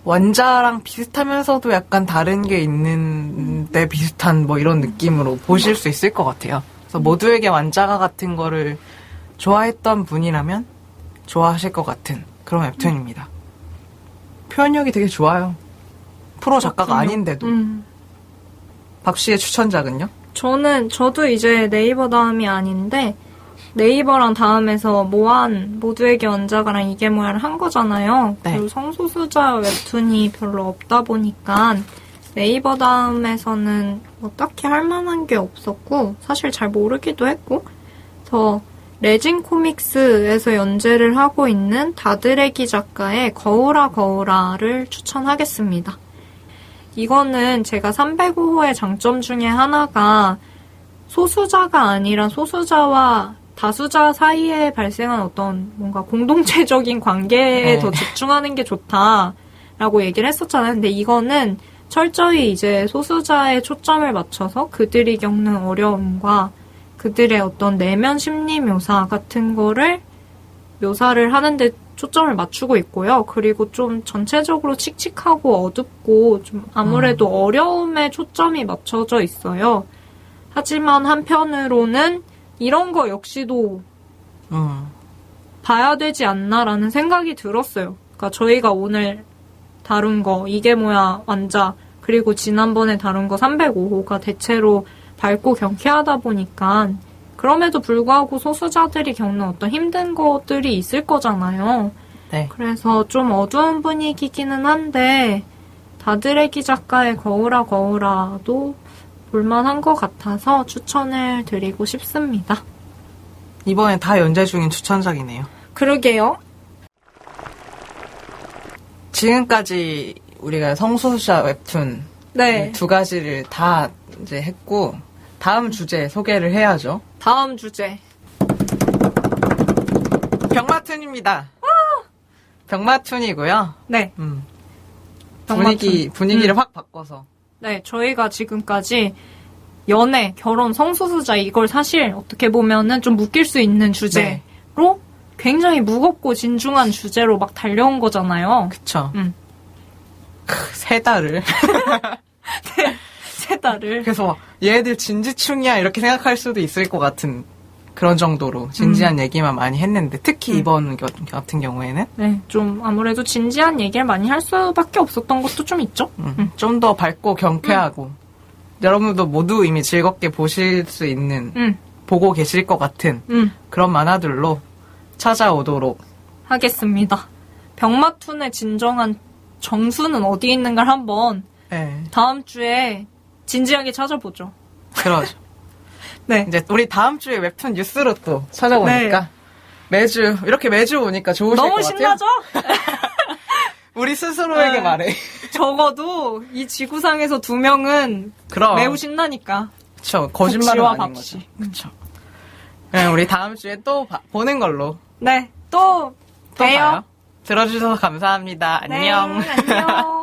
완자랑 비슷하면서도 약간 다른 게 있는데 비슷한 뭐 이런 느낌으로 보실 수 있을 것 같아요. 그래서 모두에게 완자가 같은 거를 좋아했던 분이라면 좋아하실 것 같은 그런 웹툰입니다. 표현력이 되게 좋아요. 프로 작가가 아닌데도. 박 씨의 추천작은요? 저도 이제 네이버 다음이 아닌데, 네이버랑 다음에서 모두에게 원작가랑 이게 뭐야를 한 거잖아요. 네. 그리고 성소수자 웹툰이 별로 없다 보니까, 네이버 다음에서는 뭐 딱히 할 만한 게 없었고, 사실 잘 모르기도 했고, 그래서 레진 코믹스에서 연재를 하고 있는 다드레기 작가의 거울아를 추천하겠습니다. 이거는 제가 305호의 장점 중에 하나가 소수자가 아니라 소수자와 다수자 사이에 발생한 어떤 뭔가 공동체적인 관계에 더 집중하는 게 좋다라고 얘기를 했었잖아요. 근데 이거는 철저히 이제 소수자에 초점을 맞춰서 그들이 겪는 어려움과 그들의 어떤 내면 심리 묘사 같은 거를 묘사를 하는데 초점을 맞추고 있고요. 그리고 좀 전체적으로 칙칙하고 어둡고 좀 아무래도 어려움에 초점이 맞춰져 있어요. 하지만 한편으로는 이런 거 역시도 봐야 되지 않나라는 생각이 들었어요. 그러니까 저희가 오늘 다룬 거 이게 뭐야 완자 그리고 지난번에 다룬 거 305호가 대체로 밝고 경쾌하다 보니까 그럼에도 불구하고 소수자들이 겪는 어떤 힘든 것들이 있을 거잖아요. 네. 그래서 좀 어두운 분위기기는 한데 다드레기 작가의 거울아도 볼만한 것 같아서 추천을 드리고 싶습니다. 이번에 다 연재 중인 추천작이네요. 그러게요. 지금까지 우리가 성소수자 웹툰 네. 두 가지를 다 이제 했고 다음 주제 소개를 해야죠. 다음 주제. 병마툰입니다. 병마툰이고요. 네. 분위기를 확 바꿔서. 네, 저희가 지금까지 연애, 결혼, 성소수자 이걸 사실 어떻게 보면은 좀 묶일 수 있는 주제로 굉장히 무겁고 진중한 주제로 막 달려온 거잖아요. 그쵸. 세 달을. 세 달을. 그래서 막 얘들 진지충이야 이렇게 생각할 수도 있을 것 같은 그런 정도로 진지한 얘기만 많이 했는데 특히 이번 같은 경우에는 네, 좀 아무래도 진지한 얘기를 많이 할 수밖에 없었던 것도 좀 있죠. 좀 더 밝고 경쾌하고 여러분도 모두 이미 즐겁게 보실 수 있는 보고 계실 것 같은 그런 만화들로 찾아오도록 하겠습니다. 병마툰의 진정한 정수는 어디 있는가를 한번 다음 주에 진지하게 찾아보죠. 그러죠. 네. 이제 우리 다음 주에 웹툰 뉴스로 또 찾아보니까 이렇게 매주 오니까 좋으실 것 같아요. 너무 신나죠? 우리 스스로에게 말해. 적어도 이 지구상에서 2명은 매우 신나니까. 그쵸. 거짓말은 아닌 박쥐와 거죠. 그쵸. 네, 우리 다음 주에 또 보는 걸로. 네. 또 봬요. 들어주셔서 감사합니다. 안녕. 네, 안녕.